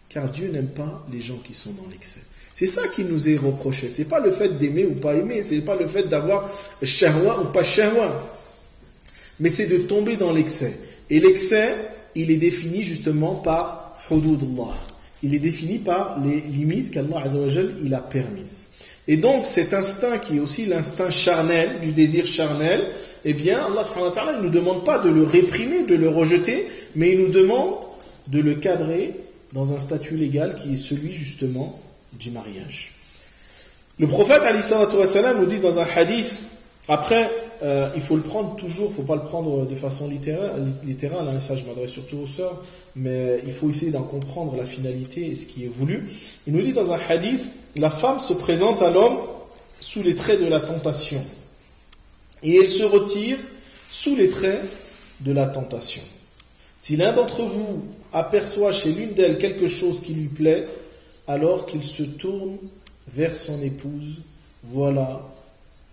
Car Dieu n'aime pas les gens qui sont dans l'excès. C'est ça qui nous est reproché. C'est pas le fait d'aimer ou pas aimer, c'est pas le fait d'avoir shahwa ou pas shahwa. Mais c'est de tomber dans l'excès. Et l'excès, il est défini justement par hududullah. Il est défini par les limites qu'Allah Azza wa Jal il a permises. Et donc cet instinct qui est aussi l'instinct charnel, du désir charnel, eh bien Allah subhanahu wa ta'ala ne nous demande pas de le réprimer, de le rejeter, mais il nous demande de le cadrer dans un statut légal qui est celui justement du mariage. Le prophète alayhi salatu wa salam nous dit dans un hadith, après il faut le prendre toujours, il ne faut pas le prendre de façon littérale, hein, ça je m'adresse surtout aux sœurs, mais il faut essayer d'en comprendre la finalité et ce qui est voulu. Il nous dit dans un hadith, la femme se présente à l'homme sous les traits de la tentation, et elle se retire sous les traits de la tentation. Si l'un d'entre vous aperçoit chez l'une d'elles quelque chose qui lui plaît, alors qu'il se tourne vers son épouse, voilà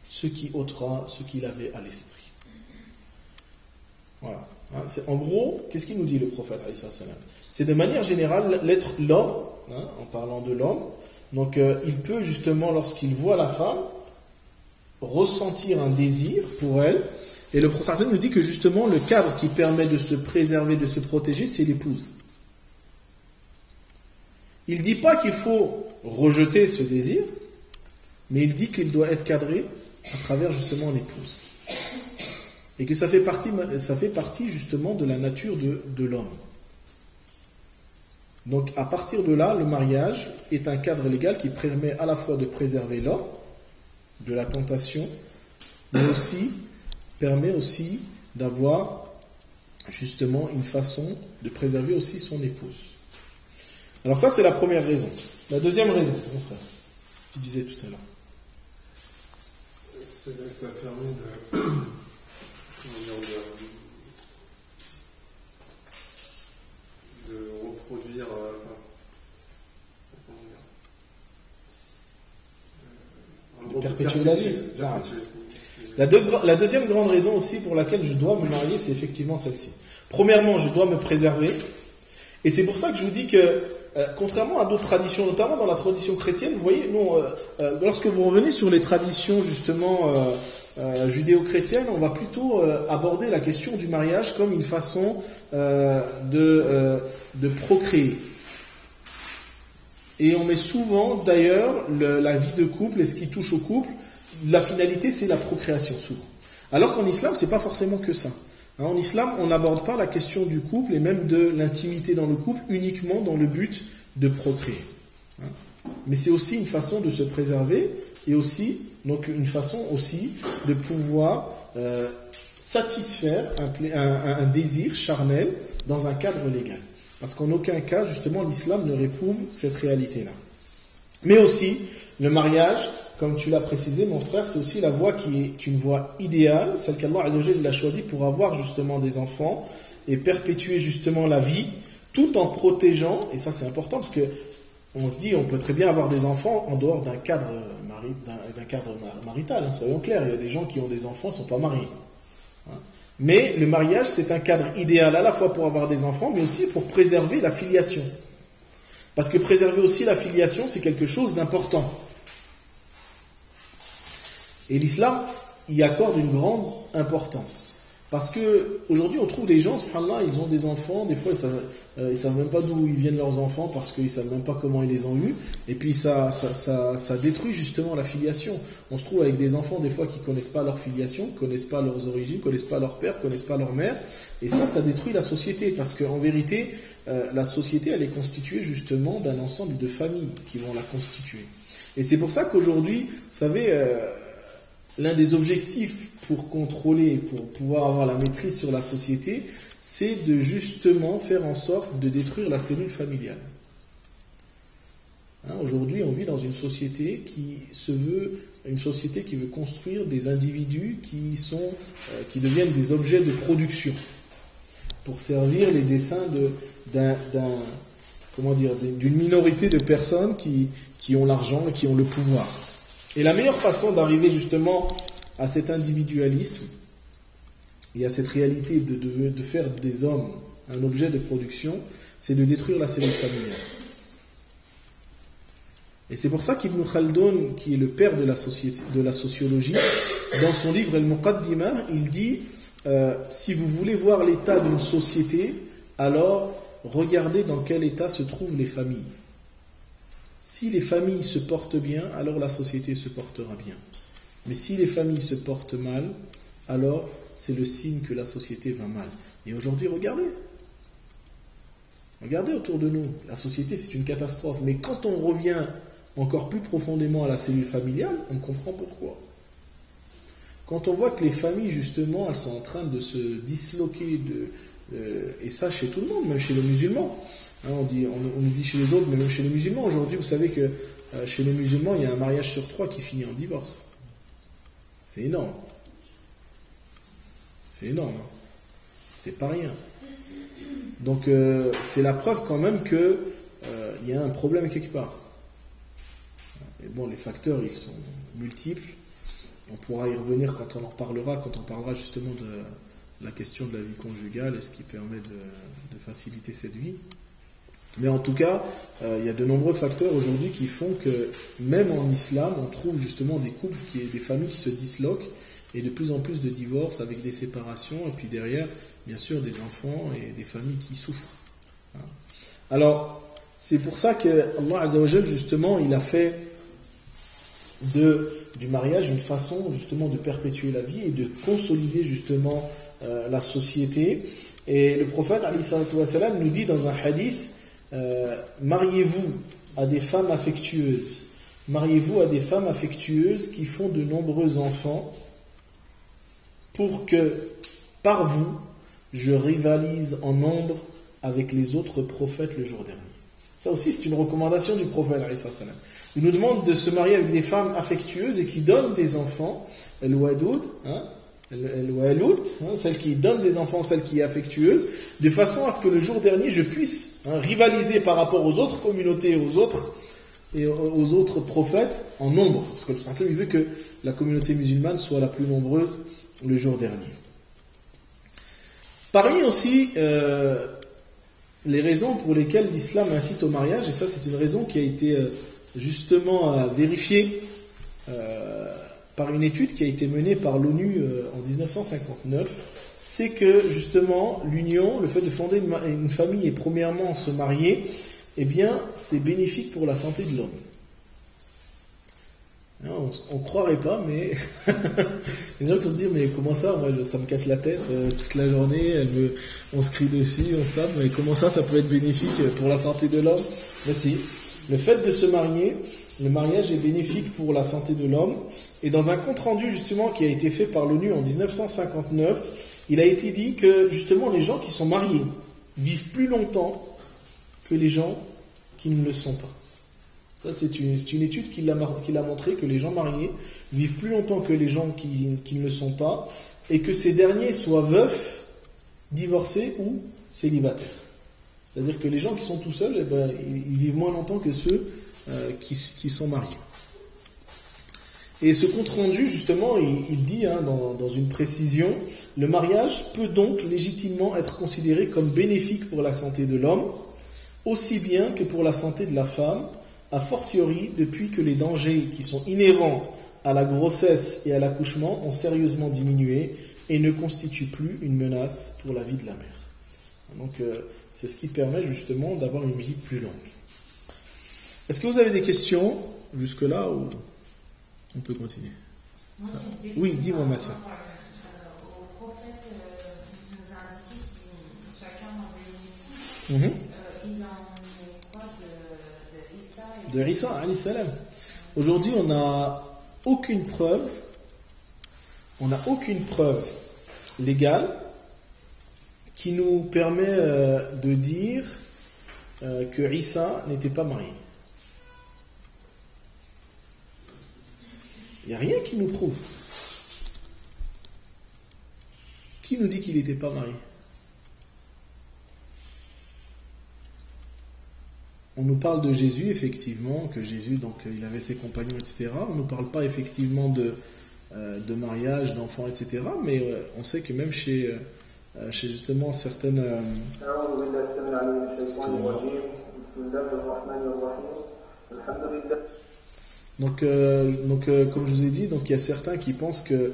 ce qui ôtera ce qu'il avait à l'esprit. Voilà. En gros, qu'est-ce qu'il nous dit le prophète ? C'est de manière générale, l'homme, en parlant de l'homme, donc il peut justement, lorsqu'il voit la femme, ressentir un désir pour elle. Et le prophète nous dit que justement, le cadre qui permet de se préserver, de se protéger, c'est l'épouse. Il ne dit pas qu'il faut rejeter ce désir, mais il dit qu'il doit être cadré à travers justement l'épouse. Et que ça fait partie justement de la nature de l'homme. Donc à partir de là, le mariage est un cadre légal qui permet à la fois de préserver l'homme de la tentation, mais aussi permet aussi d'avoir justement une façon de préserver aussi son épouse. Alors ça, c'est la première raison. La deuxième raison, mon frère, tu disais tout à l'heure. Ça permet de reproduire, de perpétuer la vie. La deuxième grande raison aussi pour laquelle je dois me marier, c'est effectivement celle-ci. Premièrement, je dois me préserver. Et c'est pour ça que je vous dis que, contrairement à d'autres traditions, notamment dans la tradition chrétienne, vous voyez, nous, lorsque vous revenez sur les traditions justement judéo-chrétiennes, on va plutôt aborder la question du mariage comme une façon de procréer. Et on met souvent, d'ailleurs, la vie de couple et ce qui touche au couple, la finalité, c'est la procréation, souvent. Alors qu'en islam, c'est pas forcément que ça. En islam, on n'aborde pas la question du couple et même de l'intimité dans le couple uniquement dans le but de procréer. Mais c'est aussi une façon de se préserver et aussi, donc une façon aussi de pouvoir satisfaire un désir charnel dans un cadre légal. Parce qu'en aucun cas, justement, l'islam ne réprouve cette réalité-là. Mais aussi, le mariage, comme tu l'as précisé, mon frère, c'est aussi la voie qui est une voie idéale, celle qu'Allah Azza wa Jalla a choisie pour avoir justement des enfants et perpétuer justement la vie, tout en protégeant, et ça c'est important parce que on se dit on peut très bien avoir des enfants en dehors d'un cadre marital, hein, soyons clairs, il y a des gens qui ont des enfants, ne sont pas mariés. Mais le mariage c'est un cadre idéal à la fois pour avoir des enfants, mais aussi pour préserver la filiation. Parce que préserver aussi la filiation, c'est quelque chose d'important. Et l'islam y accorde une grande importance. Parce que aujourd'hui, on trouve des gens, subhanallah, ils ont des enfants, des fois ils savent même pas d'où ils viennent leurs enfants parce qu'ils savent même pas comment ils les ont eus. Et puis ça détruit justement la filiation. On se trouve avec des enfants des fois qui connaissent pas leur filiation, connaissent pas leurs origines, connaissent pas leur père, connaissent pas leur mère. Et ça détruit la société parce qu'en vérité, la société elle est constituée justement d'un ensemble de familles qui vont la constituer. Et c'est pour ça qu'aujourd'hui, vous savez, l'un des objectifs pour contrôler, pour pouvoir avoir la maîtrise sur la société, c'est de justement faire en sorte de détruire la cellule familiale. Aujourd'hui, on vit dans une société qui se veut, une société qui veut construire des individus qui deviennent des objets de production pour servir les desseins d'une minorité de personnes qui ont l'argent et qui ont le pouvoir. Et la meilleure façon d'arriver justement à cet individualisme et à cette réalité de faire des hommes un objet de production, c'est de détruire la cellule familiale. Et c'est pour ça qu'Ibn Khaldun, qui est le père de la sociologie, dans son livre Al-Muqaddimah, il dit si vous voulez voir l'état d'une société, alors regardez dans quel état se trouvent les familles. Si les familles se portent bien, alors la société se portera bien. Mais si les familles se portent mal, alors c'est le signe que la société va mal. Et aujourd'hui, regardez autour de nous. La société, c'est une catastrophe. Mais quand on revient encore plus profondément à la cellule familiale, on comprend pourquoi. quand on voit que les familles, justement, elles sont en train de se disloquer, et ça chez tout le monde, même chez les musulmans, hein, on nous dit chez les autres, mais même chez les musulmans, aujourd'hui, vous savez que chez les musulmans, il y a un mariage sur 3 qui finit en divorce. C'est énorme. C'est énorme. Hein. C'est pas rien. Donc, c'est la preuve quand même que il y a un problème quelque part. Et bon, les facteurs, ils sont multiples. On pourra y revenir quand on en parlera, quand on parlera justement de la question de la vie conjugale et ce qui permet de faciliter cette vie. Mais en tout cas, il y a de nombreux facteurs aujourd'hui qui font que, même en islam, on trouve justement des couples, des familles qui se disloquent, et de plus en plus de divorces avec des séparations, et puis derrière, bien sûr, des enfants et des familles qui souffrent. Alors, c'est pour ça que Allah Azza wa Jal, justement, il a fait du mariage une façon justement de perpétuer la vie et de consolider justement la société. Et le prophète alayhi salatu wa salam nous dit dans un hadith, mariez-vous à des femmes affectueuses, mariez-vous à des femmes affectueuses qui font de nombreux enfants, pour que par vous je rivalise en nombre avec les autres prophètes le jour dernier. Ça aussi, c'est une recommandation du prophète alayhi salam. Il nous demande de se marier avec des femmes affectueuses et qui donnent des enfants, el-wadoud, celle qui donne des enfants, celle qui est affectueuse, de façon à ce que le jour dernier, je puisse rivaliser par rapport aux autres communautés, et aux autres prophètes en nombre. Parce que le sens, il veut que la communauté musulmane soit la plus nombreuse le jour dernier. Parmi aussi les raisons pour lesquelles l'islam incite au mariage, et ça c'est une raison qui a été justement vérifiée par une étude qui a été menée par l'ONU en 1959, c'est que justement l'union, le fait de fonder une famille et premièrement se marier, eh bien c'est bénéfique pour la santé de l'homme. On ne croirait pas, mais les gens qui se disent mais comment ça, moi ça me casse la tête toute la journée, on se crie dessus, on se tape, mais comment ça peut être bénéfique pour la santé de l'homme? Mais si, le fait de se marier, le mariage est bénéfique pour la santé de l'homme, et dans un compte rendu justement qui a été fait par l'ONU en 1959, il a été dit que justement les gens qui sont mariés vivent plus longtemps que les gens qui ne le sont pas. Ça, c'est une étude qui l'a montré, que les gens mariés vivent plus longtemps que les gens qui ne le sont pas, et que ces derniers soient veufs, divorcés ou célibataires. C'est-à-dire que les gens qui sont tout seuls, ils vivent moins longtemps que ceux qui sont mariés. Et ce compte rendu, justement, il dit dans une précision, le mariage peut donc légitimement être considéré comme bénéfique pour la santé de l'homme, aussi bien que pour la santé de la femme, a fortiori depuis que les dangers qui sont inhérents à la grossesse et à l'accouchement ont sérieusement diminué et ne constituent plus une menace pour la vie de la mère. Donc c'est ce qui permet justement d'avoir une vie plus longue. Est-ce que vous avez des questions jusque-là ou on peut continuer? Oui, dis-moi ma soeur. Au prophète, il nous a indiqué que chacun avait une épouse. Il en est quoi de Isa De Isa, alayhi salam. Aujourd'hui, on n'a aucune preuve légale qui nous permet de dire que Isa n'était pas marié. Il n'y a rien qui nous prouve. Qui nous dit qu'il n'était pas marié? On nous parle de Jésus, effectivement, que Jésus, donc, il avait ses compagnons, etc. On ne nous parle pas effectivement de mariage, d'enfants, etc. Mais on sait que même chez justement certaines... Donc, comme je vous ai dit, donc il y a certains qui pensent que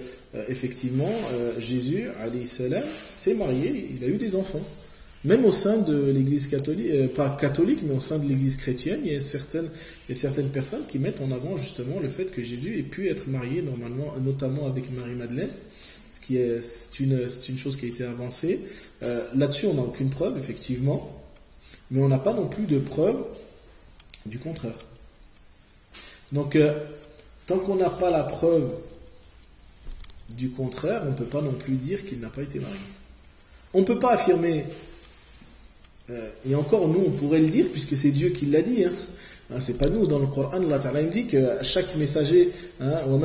effectivement Jésus, alayhi salam, s'est marié, il a eu des enfants. Même au sein de l'Église catholique, pas catholique, mais au sein de l'Église chrétienne, il y a certaines personnes qui mettent en avant justement le fait que Jésus ait pu être marié normalement, notamment avec Marie-Madeleine, c'est une chose qui a été avancée. Là-dessus, on n'a aucune preuve, effectivement, mais on n'a pas non plus de preuve du contraire. Donc, tant qu'on n'a pas la preuve Du contraire, on ne peut pas non plus dire qu'il n'a pas été marié. On ne peut pas affirmer, et encore nous on pourrait le dire puisque c'est Dieu qui l'a dit, c'est pas nous. Dans le Coran, Allah Ta'ala dit que chaque messager, nous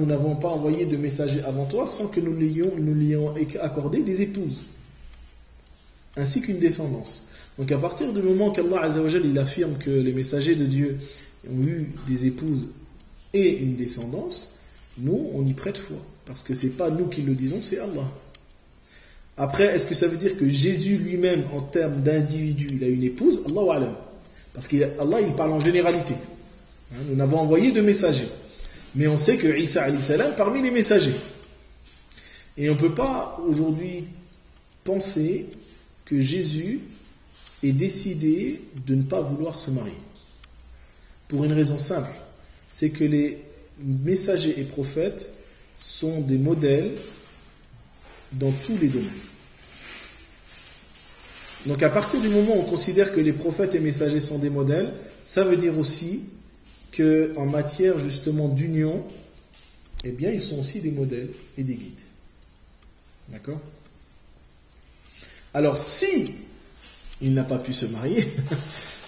n'avons pas envoyé de messager avant toi sans que nous lui ayons accordé des épouses, ainsi qu'une descendance. Donc à partir du moment qu'Allah Azza wa Jal il affirme que les messagers de Dieu ont eu des épouses et une descendance, nous on y prête foi, parce que c'est pas nous qui le disons, c'est Allah. Après, est-ce que ça veut dire que Jésus lui-même, en termes d'individu, il a une épouse? Allahu a'lam. Parce qu'Allah, il parle en généralité. Nous n'avons envoyé de messagers. Mais on sait que Isa alayhi salam parmi les messagers. Et on ne peut pas aujourd'hui penser que Jésus ait décidé de ne pas vouloir se marier. Pour une raison simple. C'est que les messagers et prophètes sont des modèles dans tous les domaines. Donc à partir du moment où on considère que les prophètes et messagers sont des modèles, ça veut dire aussi qu'en matière justement d'union, eh bien ils sont aussi des modèles et des guides. D'accord? Alors si il n'a pas pu se marier,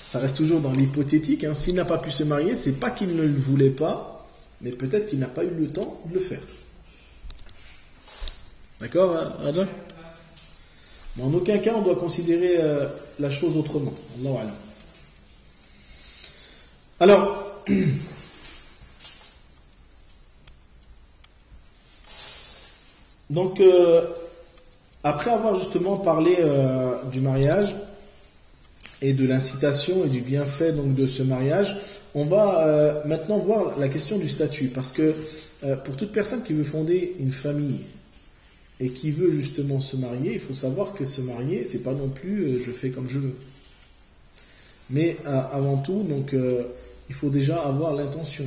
ça reste toujours dans l'hypothétique, s'il n'a pas pu se marier, c'est pas qu'il ne le voulait pas, mais peut-être qu'il n'a pas eu le temps de le faire. D'accord, Adja? Mais en aucun cas on doit considérer la chose autrement. Allahu a'lam. Alors, donc après avoir justement parlé du mariage et de l'incitation et du bienfait donc de ce mariage, on va maintenant voir la question du statut, parce que pour toute personne qui veut fonder une famille et qui veut justement se marier, il faut savoir que se marier, c'est pas non plus je fais comme je veux. Mais avant tout, donc, il faut déjà avoir l'intention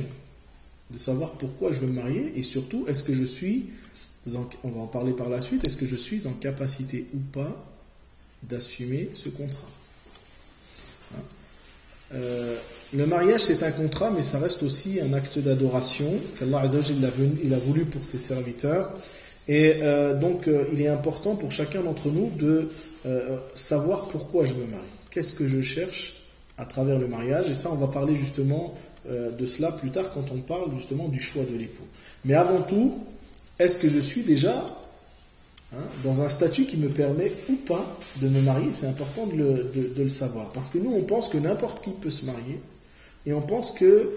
de savoir pourquoi je veux me marier, et surtout, est-ce que je suis, on va en parler par la suite, est-ce que je suis en capacité ou pas d'assumer ce contrat. Le mariage, c'est un contrat, mais ça reste aussi un acte d'adoration qu'Allah Azza wa Jalla il a voulu pour ses serviteurs. Et donc, il est important pour chacun d'entre nous de savoir pourquoi je me marie. Qu'est-ce que je cherche à travers le mariage? Et ça, on va parler justement de cela plus tard quand on parle justement du choix de l'époux. Mais avant tout, est-ce que je suis déjà dans un statut qui me permet ou pas de me marier? C'est important de le savoir. Parce que nous, on pense que n'importe qui peut se marier. Et on pense que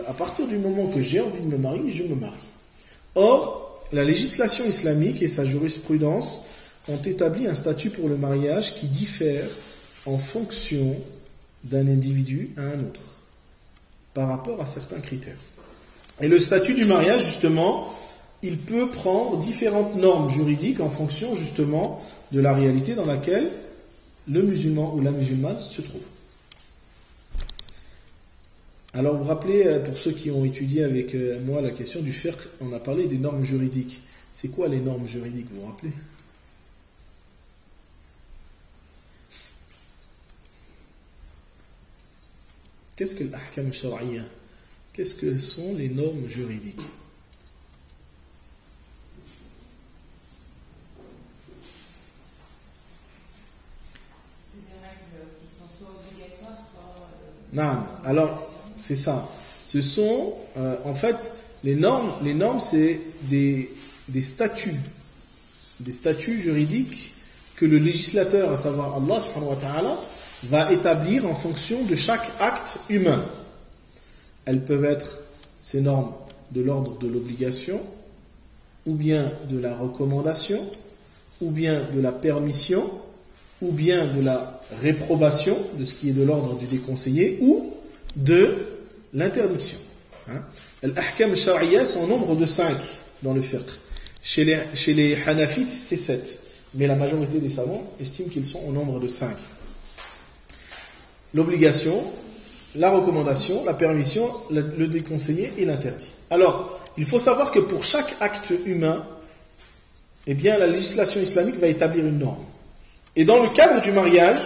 à partir du moment que j'ai envie de me marier, je me marie. Or, la législation islamique et sa jurisprudence ont établi un statut pour le mariage qui diffère en fonction d'un individu à un autre, par rapport à certains critères. Et le statut du mariage, justement, il peut prendre différentes normes juridiques en fonction, justement, de la réalité dans laquelle le musulman ou la musulmane se trouve. Alors vous vous rappelez, pour ceux qui ont étudié avec moi la question du fiqh, on a parlé des normes juridiques. C'est quoi les normes juridiques, vous vous rappelez? Qu'est-ce que l'ahkam shar'iyya? Qu'est-ce que sont les normes juridiques? C'est des règles qui sont soit obligatoires, soit... Non, alors c'est ça. Ce sont, en fait, les normes, c'est des statuts juridiques que le législateur, à savoir Allah subhanahu wa ta'ala, va établir en fonction de chaque acte humain. Elles peuvent être, ces normes, de l'ordre de l'obligation, ou bien de la recommandation, ou bien de la permission, ou bien de la réprobation, de ce qui est de l'ordre du déconseillé, ou de l'interdiction. L'ahkam shar'iyya sont au nombre de 5 dans le fiqh. Chez les hanafites, c'est 7. Mais la majorité des savants estiment qu'ils sont au nombre de 5. L'obligation, la recommandation, la permission, le déconseillé et l'interdit. Alors, il faut savoir que pour chaque acte humain, eh bien, la législation islamique va établir une norme. Et dans le cadre du mariage,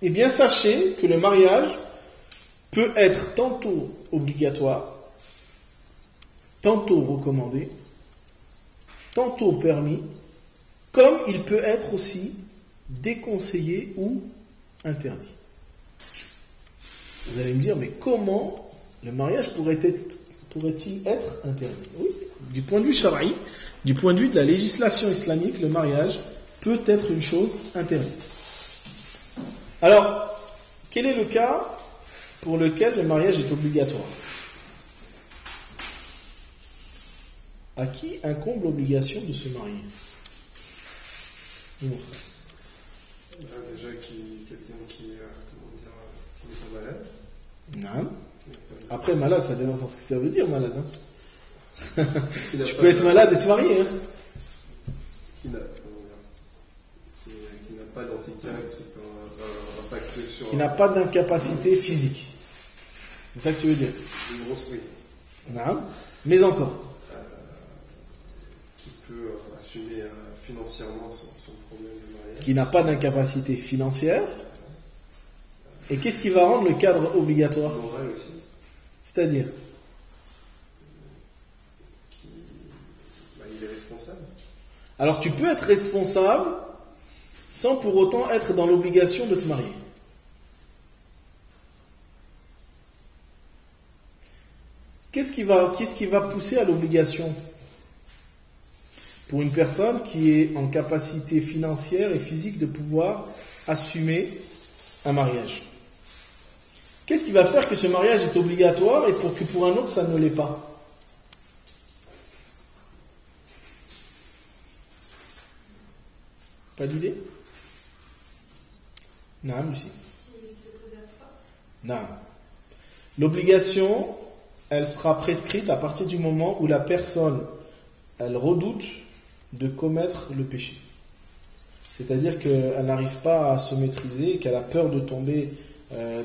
eh bien, sachez que le mariage peut être tantôt obligatoire, tantôt recommandé, tantôt permis, comme il peut être aussi déconseillé ou interdit. Vous allez me dire, mais comment le mariage pourrait-il être interdit? Oui, du point de vue shara'i, du point de vue de la législation islamique, le mariage peut être une chose interdite. Alors, quel est le cas pour lequel le mariage est obligatoire? À qui incombe l'obligation de se marier? Mon frère. Déjà, quelqu'un qui n'est pas malade. Non. Après, malade, ça dépend de ce que ça veut dire, malade. Hein. Tu peux être de- malade et te marier. Hein. Qui n'a pas d'handicap, qui peut impacter sur Qui n'a pas d'incapacité physique. C'est ça que tu veux dire? une grosse oui, Non. Mais encore. qui peut assumer financièrement son problème de mariage. Qui n'a pas d'incapacité financière. Et qu'est-ce qui va rendre le cadre obligatoire? Moral aussi, C'est-à-dire, il est responsable. alors tu peux être responsable sans pour autant être dans l'obligation de te marier. Qu'est-ce qui va pousser à l'obligation pour une personne qui est en capacité financière et physique de pouvoir assumer un mariage? Qu'est-ce qui va faire que ce mariage est obligatoire et pour un autre ça ne l'est pas? Pas d'idée? Non, Lucie. Non. L'obligation, elle sera prescrite à partir du moment où la personne, elle redoute de commettre le péché. C'est-à-dire qu'elle n'arrive pas à se maîtriser, qu'elle a peur de tomber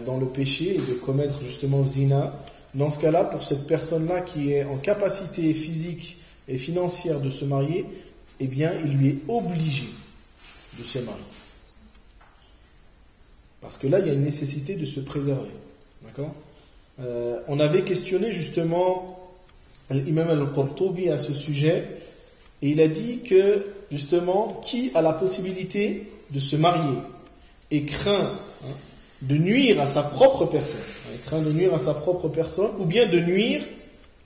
dans le péché et de commettre justement zina. Dans ce cas-là, pour cette personne-là qui est en capacité physique et financière de se marier, eh bien, il lui est obligé de se marier. Parce que là, il y a une nécessité de se préserver. D'accord ? On avait questionné justement l'imam al-Qurtubi à ce sujet, et il a dit que justement, qui a la possibilité de se marier et craint de nuire à sa propre personne, craint de nuire à sa propre personne, ou bien de nuire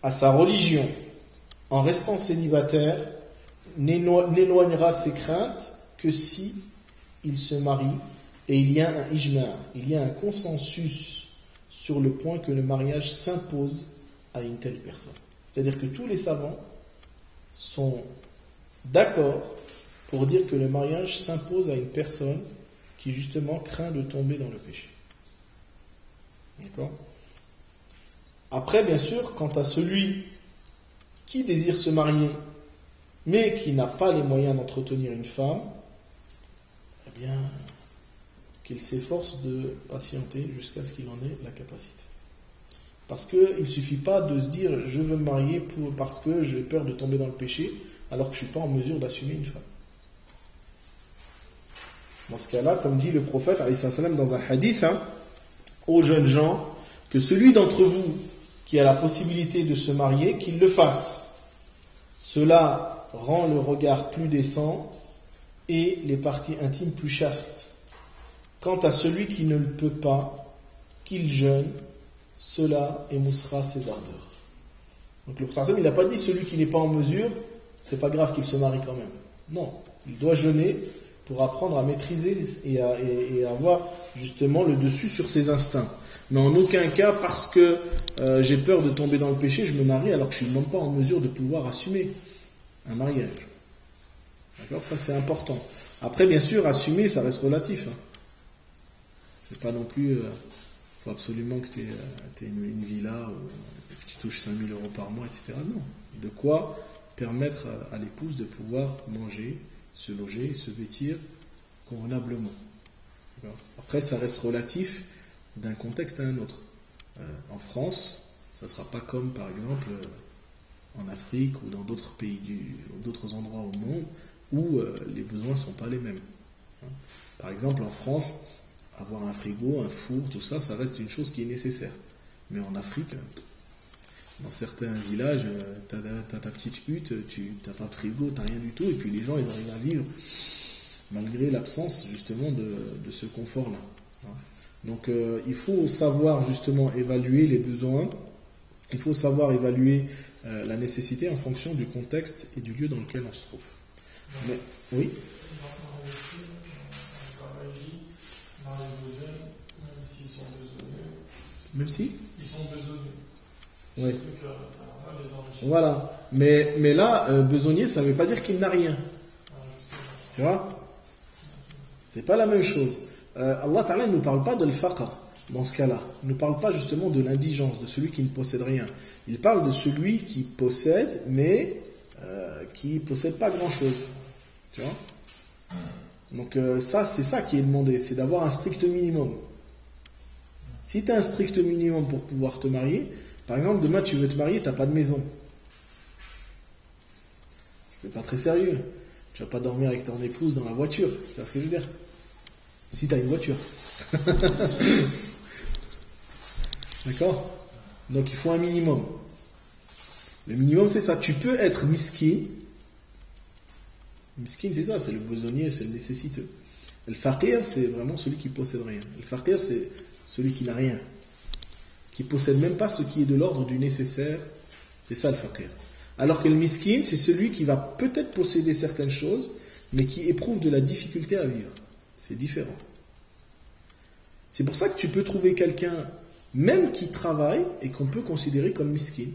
à sa religion, en restant célibataire, n'éloignera ses craintes que si il se marie, et il y a un ijma', il y a un consensus sur le point que le mariage s'impose à une telle personne. C'est-à-dire que tous les savants sont d'accord pour dire que le mariage s'impose à une personne qui justement craint de tomber dans le péché. D'accord ? Après, bien sûr, quant à celui qui désire se marier, mais qui n'a pas les moyens d'entretenir une femme, eh bien, qu'il s'efforce de patienter jusqu'à ce qu'il en ait la capacité. Parce qu'il ne suffit pas de se dire « je veux me marier parce que j'ai peur de tomber dans le péché », alors que je ne suis pas en mesure d'assumer une femme. Dans ce cas-là, comme dit le prophète dans un hadith, aux jeunes gens, que celui d'entre vous qui a la possibilité de se marier, qu'il le fasse. Cela rend le regard plus décent et les parties intimes plus chastes. Quant à celui qui ne le peut pas, qu'il jeûne, cela émoussera ses ardeurs. Donc le prophète, il n'a pas dit celui qui n'est pas en mesure, c'est pas grave qu'il se marie quand même. Non, il doit jeûner pour apprendre à maîtriser et à avoir justement le dessus sur ses instincts. Mais en aucun cas, parce que j'ai peur de tomber dans le péché, je me marie alors que je ne suis même pas en mesure de pouvoir assumer un mariage. D'accord ? Ça c'est important. Après, bien sûr, assumer, ça reste relatif. C'est pas non plus... faut absolument que tu aies une villa ou que tu touches 5 000 euros par mois, etc. Non. De quoi permettre à l'épouse de pouvoir manger, se loger, se vêtir convenablement. D'accord ? Après, ça reste relatif d'un contexte à un autre. En France, ça ne sera pas comme, par exemple, en Afrique ou dans d'autres pays, d'autres endroits au monde où les besoins ne sont pas les mêmes. Par exemple, en France, avoir un frigo, un four, tout ça, ça reste une chose qui est nécessaire. Mais en Afrique, dans certains villages, t'as ta petite hutte, t'as pas de frigo, t'as rien du tout, et puis les gens, ils arrivent à vivre malgré l'absence justement de ce confort-là. Donc il faut savoir justement évaluer les besoins, il faut savoir évaluer la nécessité en fonction du contexte et du lieu dans lequel on se trouve. Mais, oui. Même si ils sont besogneux. Oui. Les voilà. Mais là, besogneux, ça ne veut pas dire qu'il n'a rien. Tu vois? C'est pas la même chose. Allah Ta'ala ne nous parle pas de l'faqr dans ce cas-là. Il ne nous parle pas justement de l'indigence, de celui qui ne possède rien. Il parle de celui qui possède, mais qui ne possède pas grand-chose. Tu vois? Donc ça, c'est ça qui est demandé, c'est d'avoir un strict minimum. Si tu as un strict minimum pour pouvoir te marier, par exemple, demain tu veux te marier, tu n'as pas de maison. C'est pas très sérieux. Tu vas pas dormir avec ton épouse dans la voiture, c'est ce que je veux dire. Si tu as une voiture. D'accord? Donc il faut un minimum. Le minimum c'est ça. Tu peux être miskin. Miskin c'est ça, c'est le besogneux, c'est le nécessiteux. Le faqir c'est vraiment celui qui possède rien. Le faqir c'est celui qui n'a rien. Qui possède même pas ce qui est de l'ordre du nécessaire. C'est ça le faqir. Alors que le miskin c'est celui qui va peut-être posséder certaines choses, mais qui éprouve de la difficulté à vivre. C'est différent. C'est pour ça que tu peux trouver quelqu'un, même qui travaille, et qu'on peut considérer comme miskin.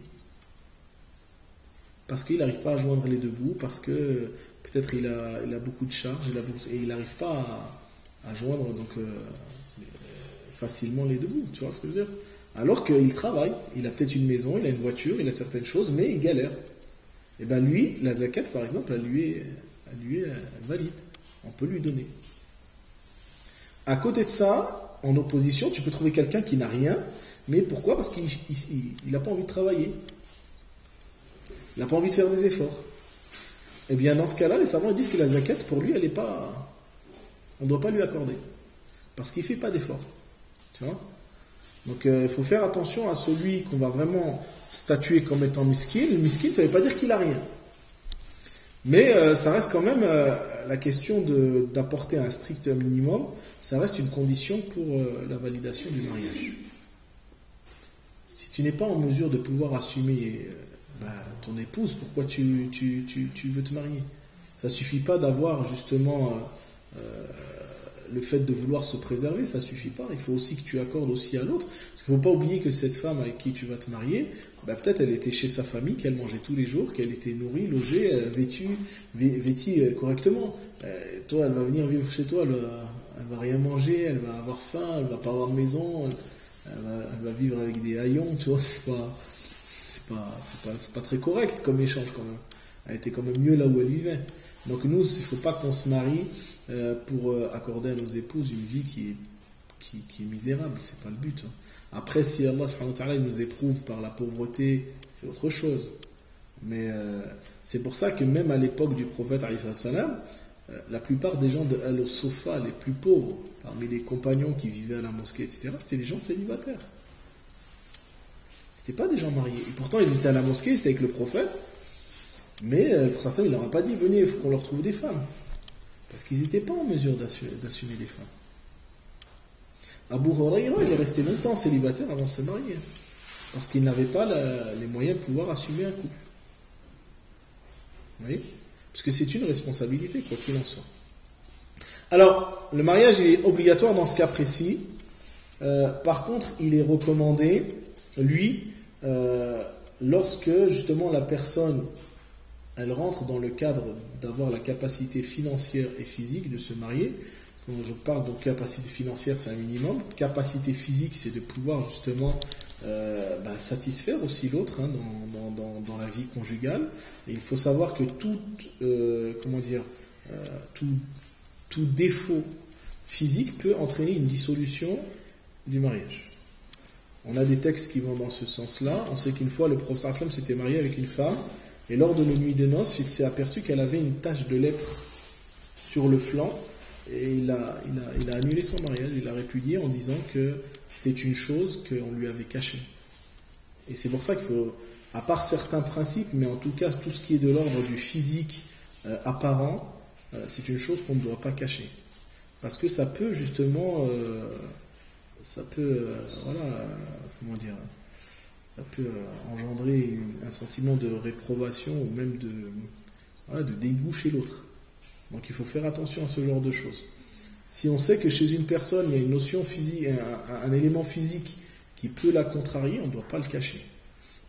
Parce qu'il n'arrive pas à joindre les deux bouts, parce que peut-être il a beaucoup de charges, et il n'arrive pas à joindre donc, facilement les deux bouts. Tu vois ce que je veux dire? Alors qu'il travaille, il a peut-être une maison, il a une voiture, il a certaines choses, mais il galère. Et bien lui, la zakat par exemple, elle lui est valide. On peut lui donner. À côté de ça, en opposition, tu peux trouver quelqu'un qui n'a rien, mais pourquoi? Parce qu'il n'a pas envie de travailler. Il n'a pas envie de faire des efforts. Eh bien, dans ce cas-là, les savants disent que la zakat, pour lui, elle est pas... On ne doit pas lui accorder. Parce qu'il ne fait pas d'efforts. Tu vois? Donc, il faut faire attention à celui qu'on va vraiment statuer comme étant miskin. Le miskin, ça ne veut pas dire qu'il n'a rien. Mais ça reste quand même la question d'apporter un strict minimum, ça reste une condition pour la validation du mariage. Si tu n'es pas en mesure de pouvoir assumer ton épouse, pourquoi tu veux te marier? Ça suffit pas d'avoir justement le fait de vouloir se préserver, ça suffit pas. Il faut aussi que tu accordes aussi à l'autre. Parce qu'il ne faut pas oublier que cette femme avec qui tu vas te marier, peut-être elle était chez sa famille, qu'elle mangeait tous les jours, qu'elle était nourrie, logée, vêtie correctement. Toi, elle va venir vivre chez toi, elle va rien manger, elle va avoir faim, elle va pas avoir de maison, elle va vivre avec des haillons, tu vois, c'est pas très correct comme échange quand même. Elle était quand même mieux là où elle vivait. Donc nous, il ne faut pas qu'on se marie pour accorder à nos épouses une vie qui est misérable, c'est pas le but. Après, si Allah subhanahu wa ta'ala nous éprouve par la pauvreté, c'est autre chose. Mais c'est pour ça que même à l'époque du prophète alayhi salam, la plupart des gens de Al-Sufa, les plus pauvres, parmi les compagnons qui vivaient à la mosquée, etc., c'était des gens célibataires. C'était pas des gens mariés. Et pourtant, ils étaient à la mosquée, ils étaient avec le prophète, mais le prophète il leur a pas dit, venez, il faut qu'on leur trouve des femmes. Parce qu'ils n'étaient pas en mesure d'assumer des femmes. Abu Huraira, il est resté longtemps célibataire avant de se marier. Parce qu'il n'avait pas les moyens de pouvoir assumer un couple. Vous voyez? Parce que c'est une responsabilité, quoi qu'il en soit. Alors, le mariage est obligatoire dans ce cas précis. Par contre, il est recommandé, lui, lorsque justement la personne elle rentre dans le cadre d'avoir la capacité financière et physique de se marier. Quand je parle de capacité financière, c'est un minimum. Capacité physique, c'est de pouvoir justement satisfaire aussi l'autre dans la vie conjugale. Et il faut savoir que tout défaut physique peut entraîner une dissolution du mariage. On a des textes qui vont dans ce sens-là. On sait qu'une fois, le prophète sallam s'était marié avec une femme. Et lors de la nuit de noces, il s'est aperçu qu'elle avait une tache de lèpre sur le flanc et il a annulé son mariage, il l'a répudié en disant que c'était une chose qu'on lui avait cachée. Et c'est pour ça qu'il faut, à part certains principes, mais en tout cas tout ce qui est de l'ordre du physique apparent, c'est une chose qu'on ne doit pas cacher. Parce que ça peut justement, comment dire, ça peut engendrer un sentiment de réprobation ou même de dégoût chez l'autre. Donc il faut faire attention à ce genre de choses. Si on sait que chez une personne il y a une notion physique, un élément physique qui peut la contrarier, on ne doit pas le cacher.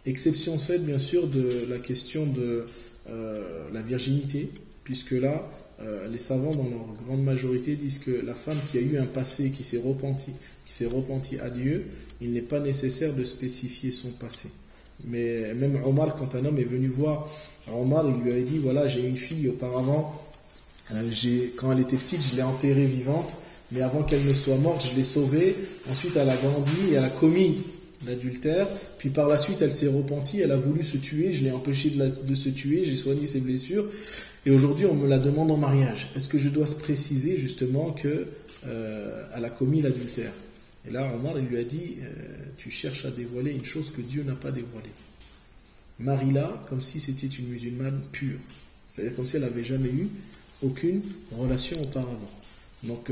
Exception faite bien sûr de la question de la virginité, puisque là, les savants dans leur grande majorité disent que la femme qui a eu un passé, qui s'est repentie à Dieu, il n'est pas nécessaire de spécifier son passé. Mais même Omar, quand un homme est venu voir Omar, il lui a dit, voilà, j'ai une fille auparavant, quand elle était petite, je l'ai enterrée vivante, mais avant qu'elle ne soit morte, je l'ai sauvée, ensuite elle a grandi et elle a commis l'adultère, puis par la suite elle s'est repentie, elle a voulu se tuer, je l'ai empêchée de se tuer, j'ai soigné ses blessures, et aujourd'hui on me la demande en mariage. Est-ce que je dois se préciser justement que elle a commis l'adultère? Et là Omar il lui a dit, tu cherches à dévoiler une chose que Dieu n'a pas dévoilée. Marie-la comme si c'était une musulmane pure, c'est-à-dire comme si elle n'avait jamais eu aucune relation auparavant. Donc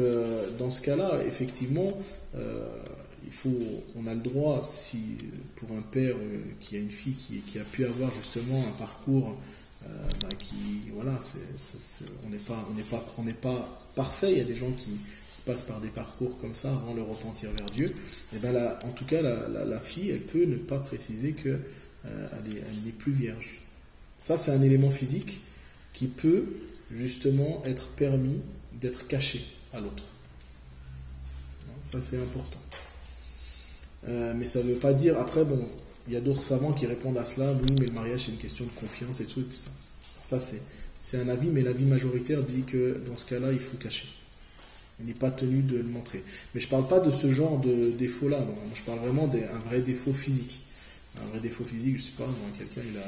dans ce cas-là, effectivement, on a le droit, si pour un père qui a une fille qui a pu avoir justement un parcours on n'est pas parfait. Il y a des gens qui passent par des parcours comme ça avant le repentir vers Dieu. Et ben là, en tout cas, la fille, elle peut ne pas préciser que elle n'est plus vierge. Ça, c'est un élément physique qui peut justement être permis d'être caché à l'autre. Ça, c'est important. Mais ça ne veut pas dire... Après, bon, il y a d'autres savants qui répondent à cela. Oui, mais le mariage, c'est une question de confiance et tout, etc. Ça, c'est un avis, mais l'avis majoritaire dit que dans ce cas-là, il faut cacher. Il n'est pas tenu de le montrer. Mais je ne parle pas de ce genre de défaut-là. Bon, je parle vraiment d'un vrai défaut physique. Un vrai défaut physique, je ne sais pas, quelqu'un, il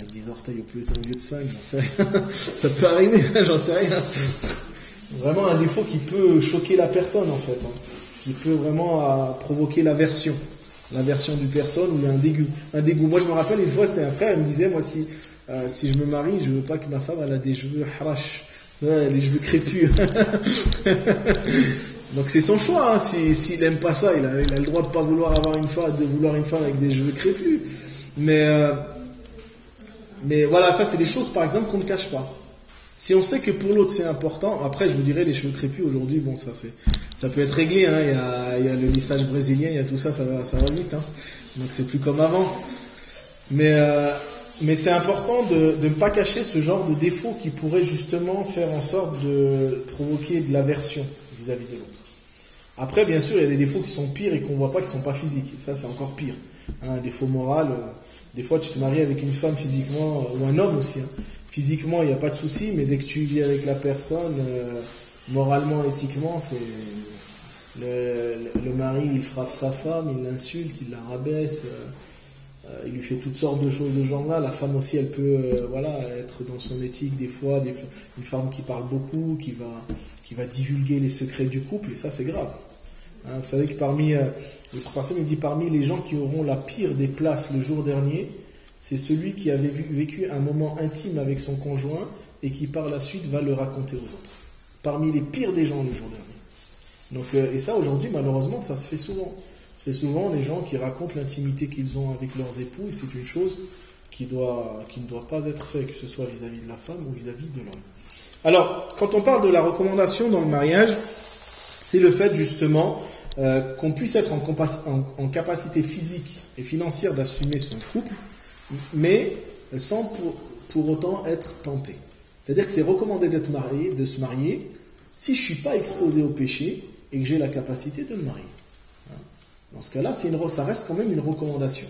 a 10 orteils au lieu de 5, j'en sais rien. Ça peut arriver, j'en sais rien. Vraiment un défaut qui peut choquer la personne, en fait. Qui peut vraiment provoquer l'aversion du personne, ou il y a un dégoût. Moi, je me rappelle, une fois, c'était un frère, il me disait, moi, si je me marie, je veux pas que ma femme, elle a des cheveux harash, les cheveux crépus. Donc c'est son choix, hein. S'il aime pas ça, il a le droit de pas vouloir avoir une femme avec des cheveux crépus. Mais voilà, ça c'est des choses par exemple qu'on ne cache pas. Si on sait que pour l'autre c'est important, après je vous dirais les cheveux crépus aujourd'hui, bon ça peut être réglé, hein. Il y a le lissage brésilien, il y a tout ça, ça va vite, hein. Donc c'est plus comme avant. Mais c'est important de ne pas cacher ce genre de défaut qui pourrait justement faire en sorte de provoquer de l'aversion vis-à-vis de l'autre. Après, bien sûr, il y a des défauts qui sont pires et qu'on ne voit pas, qui ne sont pas physiques. Ça, c'est encore pire. Un défaut moral, des fois, tu te maries avec une femme physiquement, ou un homme aussi. Physiquement, il n'y a pas de souci, mais dès que tu vis avec la personne, moralement, éthiquement, c'est le mari, il frappe sa femme, il l'insulte, il la rabaisse, il lui fait toutes sortes de choses de ce genre-là. La femme aussi, elle peut être dans son éthique des fois, une femme qui parle beaucoup, qui va divulguer les secrets du couple, et ça c'est grave. Vous savez que le prophète me dit, parmi les gens qui auront la pire des places le jour dernier, c'est celui qui avait vécu un moment intime avec son conjoint et qui par la suite va le raconter aux autres. Parmi les pires des gens le jour dernier. Donc, et ça aujourd'hui malheureusement ça se fait souvent. C'est souvent les gens qui racontent l'intimité qu'ils ont avec leurs époux, et c'est une chose qui ne doit pas être faite, que ce soit vis-à-vis de la femme ou vis-à-vis de l'homme. Alors, quand on parle de la recommandation dans le mariage, c'est le fait justement qu'on puisse être en capacité physique et financière d'assumer son couple, mais sans pour autant être tenté. C'est-à-dire que c'est recommandé de se marier si je ne suis pas exposé au péché et que j'ai la capacité de me marier. Dans ce cas-là, ça reste quand même une recommandation.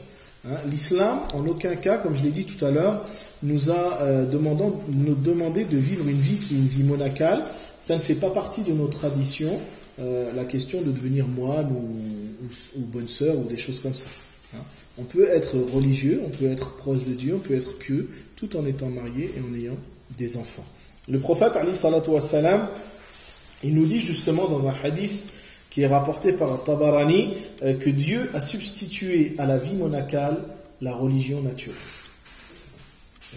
L'islam, en aucun cas, comme je l'ai dit tout à l'heure, nous a demandé de vivre une vie qui est une vie monacale. Ça ne fait pas partie de nos traditions, la question de devenir moine ou bonne sœur ou des choses comme ça. On peut être religieux, on peut être proche de Dieu, on peut être pieux, tout en étant marié et en ayant des enfants. Le prophète, alayhi salatu wassalam, il nous dit justement dans un hadith qui est rapporté par Tabarani, que Dieu a substitué à la vie monacale la religion naturelle.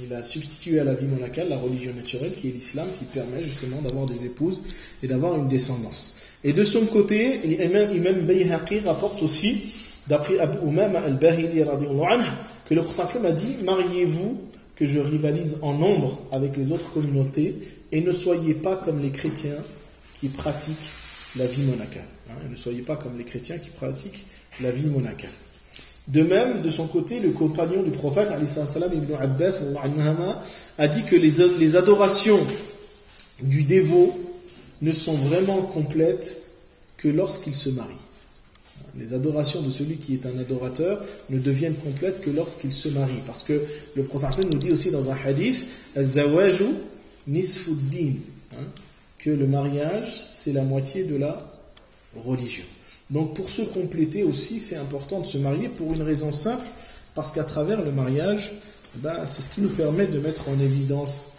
Il a substitué à la vie monacale la religion naturelle qui est l'islam, qui permet justement d'avoir des épouses et d'avoir une descendance. Et de son côté, l'imam Bayhaqi rapporte aussi, d'après Abu Umama al-Bahili radiyallahu anhu, que le prophète a dit: mariez-vous que je rivalise en nombre avec les autres communautés et ne soyez pas comme les chrétiens qui pratiquent la vie monacale. Ne soyez pas comme les chrétiens qui pratiquent la vie monacale. De même, de son côté, le compagnon du prophète, Ibn Abbas, a dit que les adorations du dévot ne sont vraiment complètes que lorsqu'il se marie. Les adorations de celui qui est un adorateur ne deviennent complètes que lorsqu'il se marie. Parce que le prophète nous dit aussi dans un hadith, Az-zawaju nisfuddin, que le mariage, c'est la moitié de la religion. Donc pour se compléter aussi, c'est important de se marier pour une raison simple, parce qu'à travers le mariage, c'est ce qui nous permet de mettre en évidence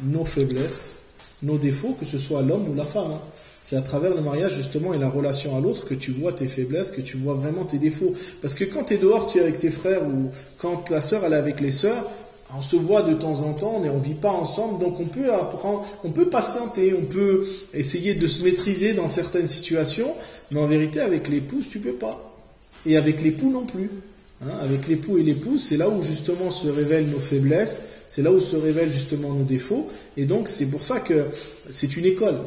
nos faiblesses, nos défauts, que ce soit l'homme ou la femme. C'est à travers le mariage justement et la relation à l'autre que tu vois tes faiblesses, que tu vois vraiment tes défauts. Parce que quand tu es dehors, tu es avec tes frères, ou quand la sœur elle est avec les sœurs, on se voit de temps en temps, mais on ne vit pas ensemble, donc on peut apprendre, on peut patienter, on peut essayer de se maîtriser dans certaines situations, mais en vérité avec l'épouse tu peux pas, et avec l'époux non plus. Avec l'époux et l'épouse, c'est là où justement se révèlent nos faiblesses, c'est là où se révèlent justement nos défauts, et donc c'est pour ça que c'est une école.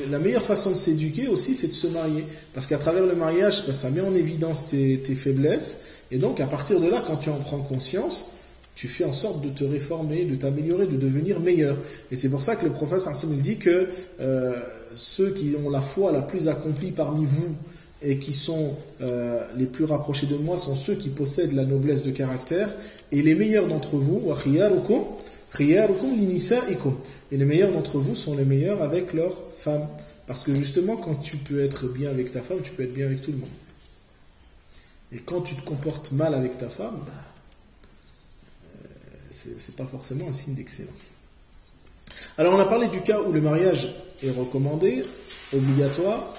La meilleure façon de s'éduquer aussi, c'est de se marier, parce qu'à travers le mariage, ça met en évidence tes faiblesses, et donc à partir de là, quand tu en prends conscience, tu fais en sorte de te réformer, de t'améliorer, de devenir meilleur. Et c'est pour ça que le prophète il dit que ceux qui ont la foi la plus accomplie parmi vous et qui sont les plus rapprochés de moi sont ceux qui possèdent la noblesse de caractère, et les meilleurs d'entre vous, et les meilleurs d'entre vous sont les meilleurs avec leurs femmes. Parce que justement, quand tu peux être bien avec ta femme, tu peux être bien avec tout le monde. Et quand tu te comportes mal avec ta femme, c'est pas forcément un signe d'excellence. Alors on a parlé du cas où le mariage est recommandé, obligatoire.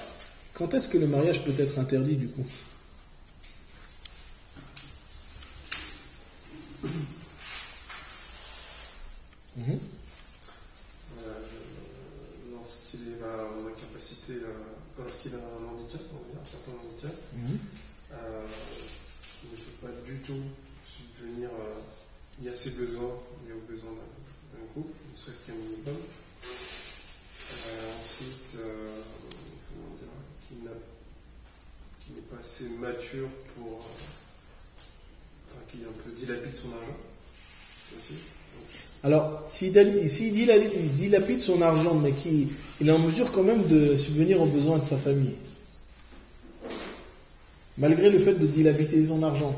Quand est-ce que le mariage peut être interdit du coup ? Lorsqu'il est en incapacité, lorsqu'il a un handicap, on va dire, un certain handicap, il ne peut pas du tout subvenir ni à ses besoins, ni aux besoins d'un couple, ne serait-ce qu'un minimum. Ensuite, comment dire, qu'il n'est pas assez mature pour. Qu'il un peu dilapide son argent aussi. Alors, s'il dilapide son argent, mais qu'il est en mesure quand même de subvenir aux besoins de sa famille, malgré le fait de dilapider son argent,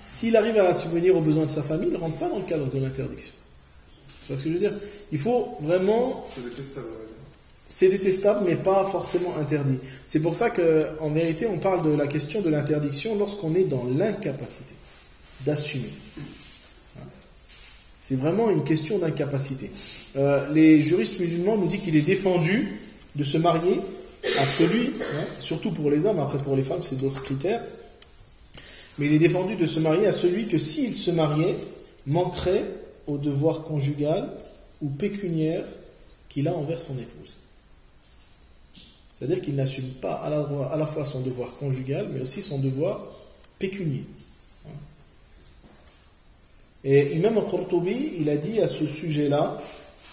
s'il arrive à subvenir aux besoins de sa famille, il ne rentre pas dans le cadre de l'interdiction. Tu vois ce que je veux dire ? Il faut vraiment... C'est détestable, mais pas forcément interdit. C'est pour ça qu'en vérité, on parle de la question de l'interdiction lorsqu'on est dans l'incapacité d'assumer. C'est vraiment une question d'incapacité. Les juristes musulmans nous disent qu'il est défendu de se marier à celui, surtout pour les hommes, après pour les femmes c'est d'autres critères, mais il est défendu de se marier à celui que s'il se mariait, manquerait au devoir conjugal ou pécuniaire qu'il a envers son épouse. C'est-à-dire qu'il n'assume pas à la fois son devoir conjugal, mais aussi son devoir pécunier. Et Imam al-Qurtubi, il a dit à ce sujet-là,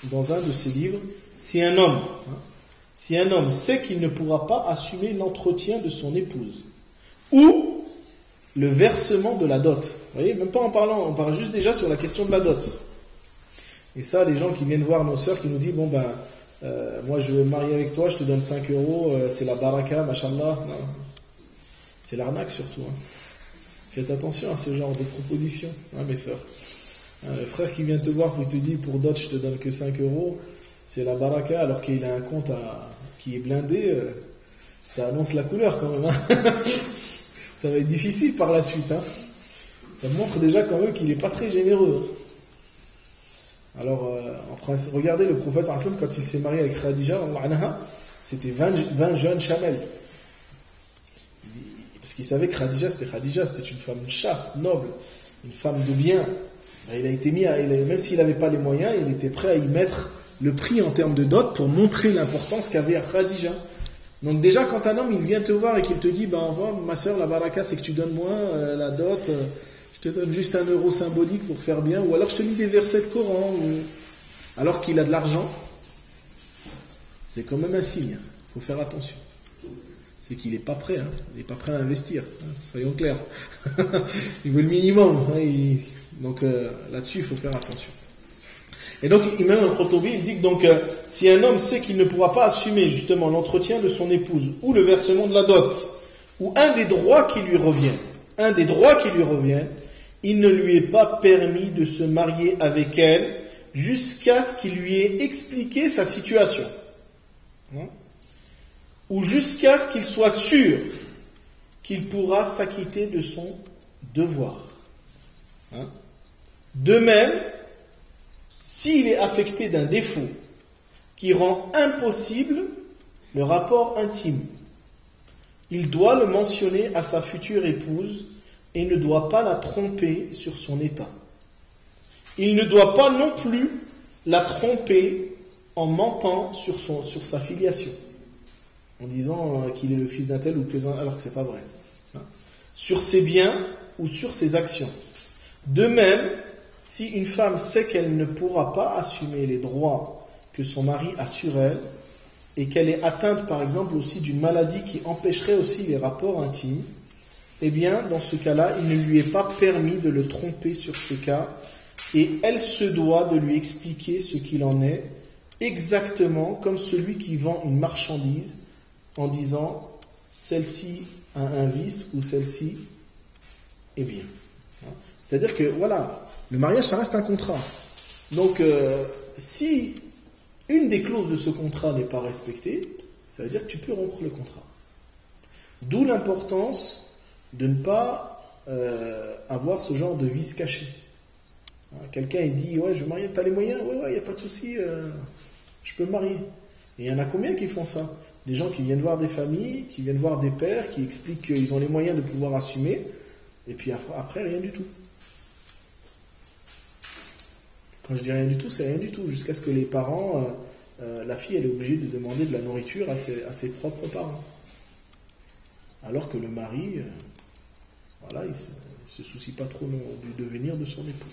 dans un de ses livres, si un homme sait qu'il ne pourra pas assumer l'entretien de son épouse, ou le versement de la dot, vous voyez, même pas en parlant, on parle juste déjà sur la question de la dot. Et ça, les gens qui viennent voir nos sœurs, qui nous disent, moi je veux me marier avec toi, je te donne 5 euros, c'est la baraka, machallah. Non. C'est l'arnaque surtout. Faites attention à ce genre de propositions, mes sœurs. Le frère qui vient te voir et te dit pour dot je te donne que 5 euros, c'est la baraka alors qu'il a un compte qui est blindé, ça annonce la couleur quand même. Ça va être difficile par la suite. Ça montre déjà quand même qu'il n'est pas très généreux. Alors, regardez le prophète quand il s'est marié avec Khadija, c'était 20 jeunes chamelles. Parce qu'il savait que Khadija, c'était une femme chaste, noble, une femme de bien. Il a été mis, même s'il n'avait pas les moyens, il était prêt à y mettre le prix en termes de dot pour montrer l'importance qu'avait Khadija. Donc déjà, quand un homme il vient te voir et qu'il te dit, ma soeur, la baraka, c'est que tu donnes moins, la dot, je te donne juste 1 euro symbolique pour faire bien, ou alors je te lis des versets de Coran, alors qu'il a de l'argent, c'est quand même un signe, il faut faire attention. C'est qu'il n'est pas prêt, il n'est pas prêt à investir, soyons clairs. Il veut le minimum, donc là-dessus il faut faire attention. Et donc Imam al-Qurtubi il dit que donc si un homme sait qu'il ne pourra pas assumer justement l'entretien de son épouse ou le versement de la dot ou un des droits qui lui revient, il ne lui est pas permis de se marier avec elle jusqu'à ce qu'il lui ait expliqué sa situation. Ou jusqu'à ce qu'il soit sûr qu'il pourra s'acquitter de son devoir. De même, s'il est affecté d'un défaut qui rend impossible le rapport intime, il doit le mentionner à sa future épouse et ne doit pas la tromper sur son état. Il ne doit pas non plus la tromper en mentant sur sa filiation, en disant qu'il est le fils d'un tel ou que alors que c'est pas vrai. Sur ses biens ou sur ses actions. De même, si une femme sait qu'elle ne pourra pas assumer les droits que son mari a sur elle, et qu'elle est atteinte par exemple aussi d'une maladie qui empêcherait aussi les rapports intimes, eh bien dans ce cas-là, il ne lui est pas permis de le tromper sur ce cas, et elle se doit de lui expliquer ce qu'il en est, exactement comme celui qui vend une marchandise en disant celle-ci a un vice ou celle-ci est bien. C'est-à-dire que voilà, le mariage ça reste un contrat. Donc si une des clauses de ce contrat n'est pas respectée, ça veut dire que tu peux rompre le contrat. D'où l'importance de ne pas avoir ce genre de vice caché. Quelqu'un il dit ouais je veux marier, t'as les moyens, ouais il n'y a pas de souci, je peux me marier. Et il y en a combien qui font ça? Des gens qui viennent voir des familles, qui viennent voir des pères, qui expliquent qu'ils ont les moyens de pouvoir assumer, et puis après rien du tout. Quand je dis rien du tout, c'est rien du tout, jusqu'à ce que les parents, la fille elle est obligée de demander de la nourriture à ses propres parents. Alors que le mari, voilà, il se soucie pas trop du devenir de son épouse.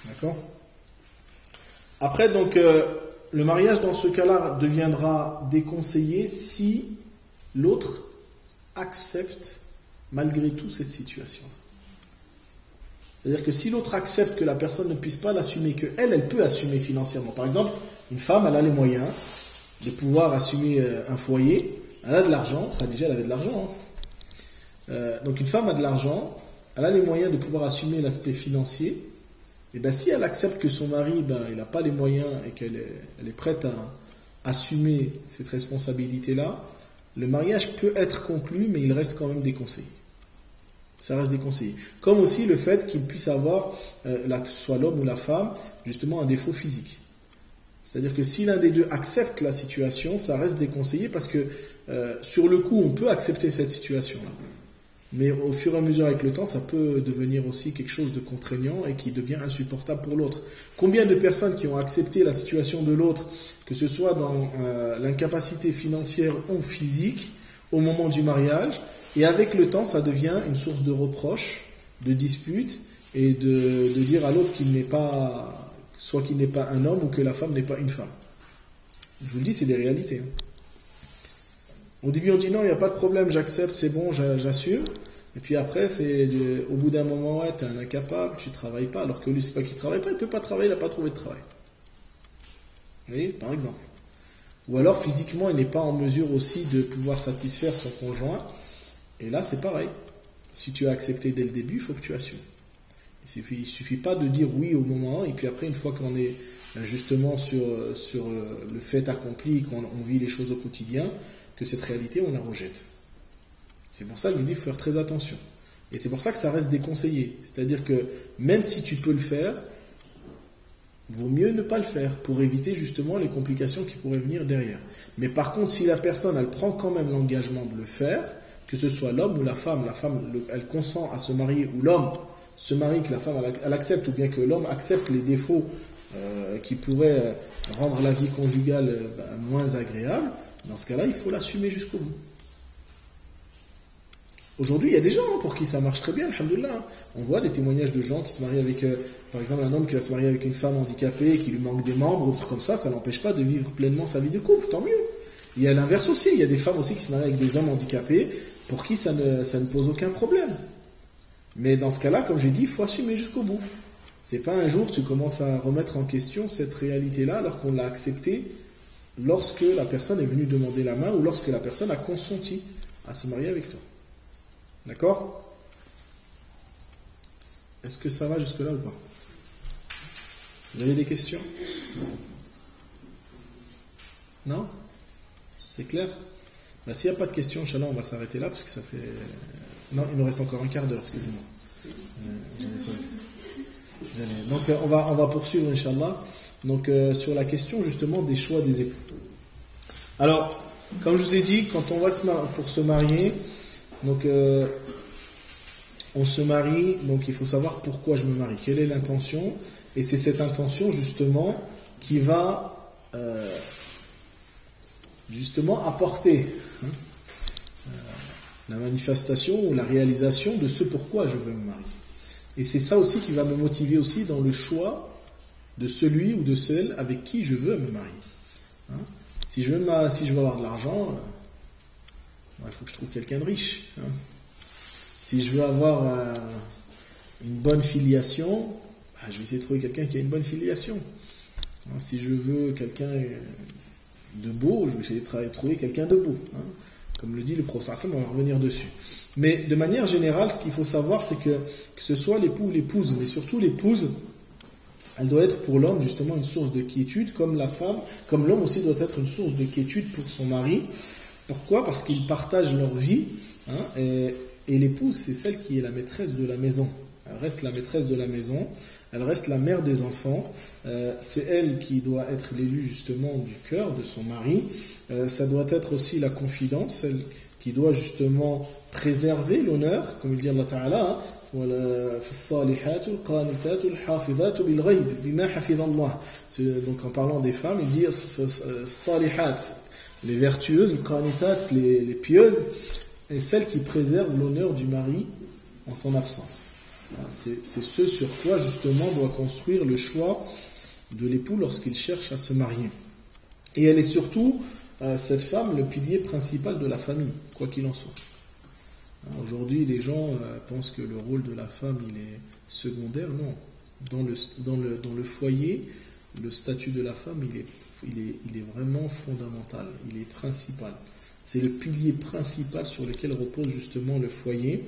D'accord ? Après donc, le mariage dans ce cas-là deviendra déconseillé si l'autre accepte malgré tout cette situation. C'est-à-dire que si l'autre accepte que la personne ne puisse pas l'assumer, qu'elle peut assumer financièrement. Par exemple, une femme, elle a les moyens de pouvoir assumer un foyer, elle a de l'argent, Khadija, elle avait de l'argent. Donc une femme a de l'argent, elle a les moyens de pouvoir assumer l'aspect financier, et bien si elle accepte que son mari, il n'a pas les moyens et qu'elle est prête à assumer cette responsabilité-là, le mariage peut être conclu, mais il reste quand même déconseillé. Ça reste déconseillé. Comme aussi le fait qu'il puisse avoir, que ce soit l'homme ou la femme, justement un défaut physique. C'est-à-dire que si l'un des deux accepte la situation, ça reste déconseillé parce que sur le coup, on peut accepter cette situation-là. Mais au fur et à mesure avec le temps, ça peut devenir aussi quelque chose de contraignant et qui devient insupportable pour l'autre. Combien de personnes qui ont accepté la situation de l'autre, que ce soit dans l'incapacité financière ou physique, au moment du mariage, et avec le temps, ça devient une source de reproches, de disputes, et de dire à l'autre qu'il n'est pas, soit qu'il n'est pas un homme ou que la femme n'est pas une femme. Je vous le dis, c'est des réalités. Au début, on dit non, il n'y a pas de problème, j'accepte, c'est bon, j'assume. Et puis après, au bout d'un moment, ouais, t'es un incapable, tu ne travailles pas, alors que lui, c'est pas qu'il ne travaille pas, il ne peut pas travailler, il n'a pas trouvé de travail. Vous voyez, par exemple. Ou alors, physiquement, il n'est pas en mesure aussi de pouvoir satisfaire son conjoint. Et là, c'est pareil. Si tu as accepté dès le début, il faut que tu assumes. Il ne suffit pas de dire oui au moment, et puis après, une fois qu'on est justement sur le fait accompli, qu'on vit les choses au quotidien, que cette réalité, on la rejette. C'est pour ça que je vous dis, il faut faire très attention. Et c'est pour ça que ça reste déconseillé. C'est-à-dire que même si tu peux le faire, vaut mieux ne pas le faire pour éviter justement les complications qui pourraient venir derrière. Mais par contre, si la personne, elle prend quand même l'engagement de le faire, que ce soit l'homme ou la femme, elle consent à se marier, ou l'homme se marie, que la femme, elle accepte, ou bien que l'homme accepte les défauts qui pourraient rendre la vie conjugale moins agréable, dans ce cas-là, il faut l'assumer jusqu'au bout. Aujourd'hui, il y a des gens pour qui ça marche très bien, alhamdoulilah. On voit des témoignages de gens qui se marient avec, par exemple, un homme qui va se marier avec une femme handicapée, qui lui manque des membres, ou des trucs comme ça n'empêche pas de vivre pleinement sa vie de couple, tant mieux. Il y a l'inverse aussi, il y a des femmes aussi qui se marient avec des hommes handicapés, pour qui ça ne pose aucun problème. Mais dans ce cas-là, comme j'ai dit, il faut assumer jusqu'au bout. C'est pas un jour tu commences à remettre en question cette réalité-là, alors qu'on l'a acceptée lorsque la personne est venue demander la main, ou lorsque la personne a consenti à se marier avec toi. D'accord? Est-ce que ça va jusque-là ou pas? Vous avez des questions? Non? C'est clair? S'il n'y a pas de questions, Inch'Allah, on va s'arrêter là, parce que ça fait... Non, il nous reste encore un quart d'heure, excusez-moi. Donc, on va poursuivre, Inch'Allah. Donc, sur la question, justement, des choix des époux. Alors, comme je vous ai dit, quand on va pour se marier... Donc, on se marie, donc il faut savoir pourquoi je me marie, quelle est l'intention, et c'est cette intention justement qui va justement apporter la manifestation ou la réalisation de ce pourquoi je veux me marier. Et c'est ça aussi qui va me motiver aussi dans le choix de celui ou de celle avec qui je veux me marier. Si je veux avoir de l'argent, il faut que je trouve quelqu'un de riche. Si je veux avoir une bonne filiation, je vais essayer de trouver quelqu'un qui a une bonne filiation. Si je veux quelqu'un de beau, je vais essayer de trouver quelqu'un de beau. Comme le dit le prophète, on va revenir dessus. Mais de manière générale, ce qu'il faut savoir, c'est que ce soit l'époux ou l'épouse, mais surtout l'épouse, elle doit être pour l'homme justement une source de quiétude, comme la femme, comme l'homme aussi doit être une source de quiétude pour son mari. Pourquoi? Parce qu'ils partagent leur vie, et l'épouse, c'est celle qui est la maîtresse de la maison. Elle reste la maîtresse de la maison, elle reste la mère des enfants, c'est elle qui doit être l'élu justement du cœur de son mari. Ça doit être aussi la confidente, celle qui doit justement préserver l'honneur, comme il dit Allah Ta'ala, donc en parlant des femmes, il dit salihat, les vertueuses, les pieuses, et celles qui préservent l'honneur du mari en son absence. C'est ce sur quoi justement doit construire le choix de l'époux lorsqu'il cherche à se marier. Et elle est surtout, cette femme, le pilier principal de la famille, quoi qu'il en soit. Aujourd'hui, les gens pensent que le rôle de la femme, il est secondaire. Non. Dans le foyer, le statut de la femme, il est vraiment fondamental, il est principal. C'est le pilier principal sur lequel repose justement le foyer.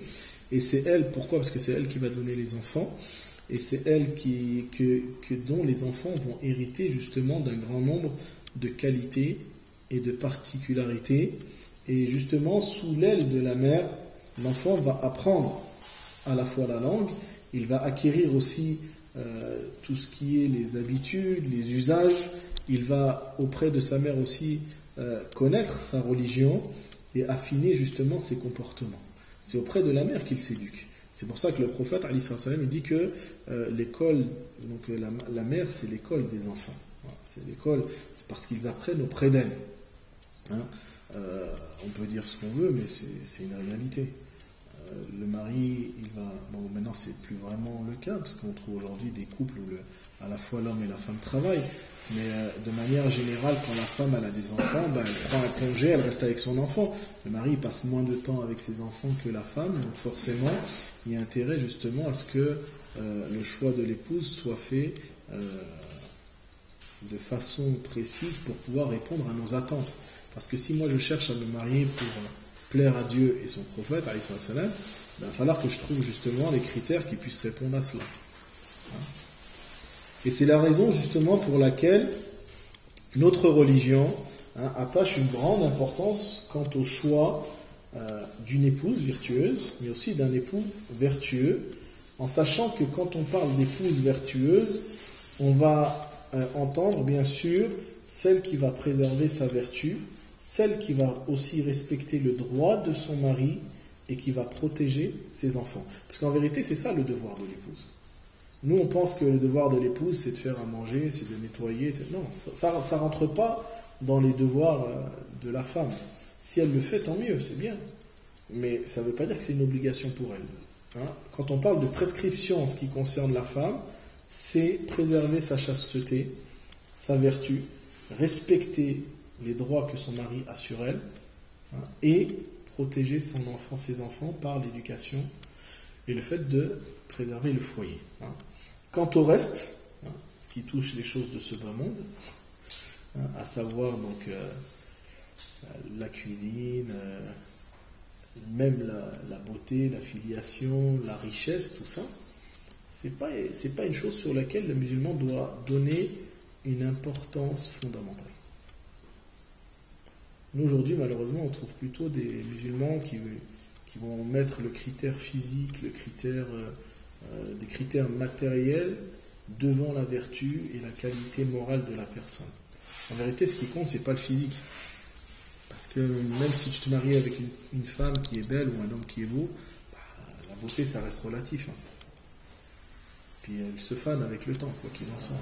Et c'est elle, pourquoi? Parce que c'est elle qui va donner les enfants. Et c'est elle dont les enfants vont hériter justement d'un grand nombre de qualités et de particularités. Et justement, sous l'aile de la mère, l'enfant va apprendre à la fois la langue, il va acquérir aussi tout ce qui est les habitudes, les usages, il va auprès de sa mère aussi connaître sa religion et affiner justement ses comportements. C'est auprès de la mère qu'il s'éduque. C'est pour ça que le prophète Ali sallam il dit que l'école, donc la mère c'est l'école des enfants. Voilà, c'est l'école, c'est parce qu'ils apprennent auprès d'elle. On peut dire ce qu'on veut, mais c'est une réalité. Le mari, maintenant c'est plus vraiment le cas, parce qu'on trouve aujourd'hui des couples où à la fois l'homme et la femme travaillent, mais de manière générale, quand la femme elle a des enfants, elle prend un congé, elle reste avec son enfant. Le mari passe moins de temps avec ses enfants que la femme, donc forcément, il y a intérêt justement à ce que le choix de l'épouse soit fait de façon précise pour pouvoir répondre à nos attentes. Parce que si moi je cherche à me marier pour plaire à Dieu et son prophète, alayhi salam, il va falloir que je trouve justement les critères qui puissent répondre à cela. Et c'est la raison justement pour laquelle notre religion attache une grande importance quant au choix d'une épouse virtueuse, mais aussi d'un époux vertueux, en sachant que quand on parle d'épouse vertueuse, on va entendre, bien sûr, celle qui va préserver sa vertu, celle qui va aussi respecter le droit de son mari et qui va protéger ses enfants. Parce qu'en vérité, c'est ça le devoir de l'épouse. Nous, on pense que le devoir de l'épouse, c'est de faire à manger, c'est de nettoyer. Non, ça rentre pas dans les devoirs de la femme. Si elle le fait, tant mieux, c'est bien. Mais ça ne veut pas dire que c'est une obligation pour elle. Quand on parle de prescription en ce qui concerne la femme, c'est préserver sa chasteté, sa vertu, respecter les droits que son mari a sur elle, et protéger son enfant, ses enfants par l'éducation et le fait de préserver le foyer. Quant au reste, ce qui touche les choses de ce bas monde, à savoir donc la cuisine, même la beauté, la filiation, la richesse, tout ça, c'est pas une chose sur laquelle le musulman doit donner une importance fondamentale. Nous aujourd'hui, malheureusement, on trouve plutôt des musulmans qui vont mettre le critère physique, des critères matériels devant la vertu et la qualité morale de la personne. En vérité, ce qui compte, c'est pas le physique. Parce que même si tu te maries avec une femme qui est belle ou un homme qui est beau, la beauté, ça reste relatif. Puis elle se fane avec le temps, quoi qu'il en soit.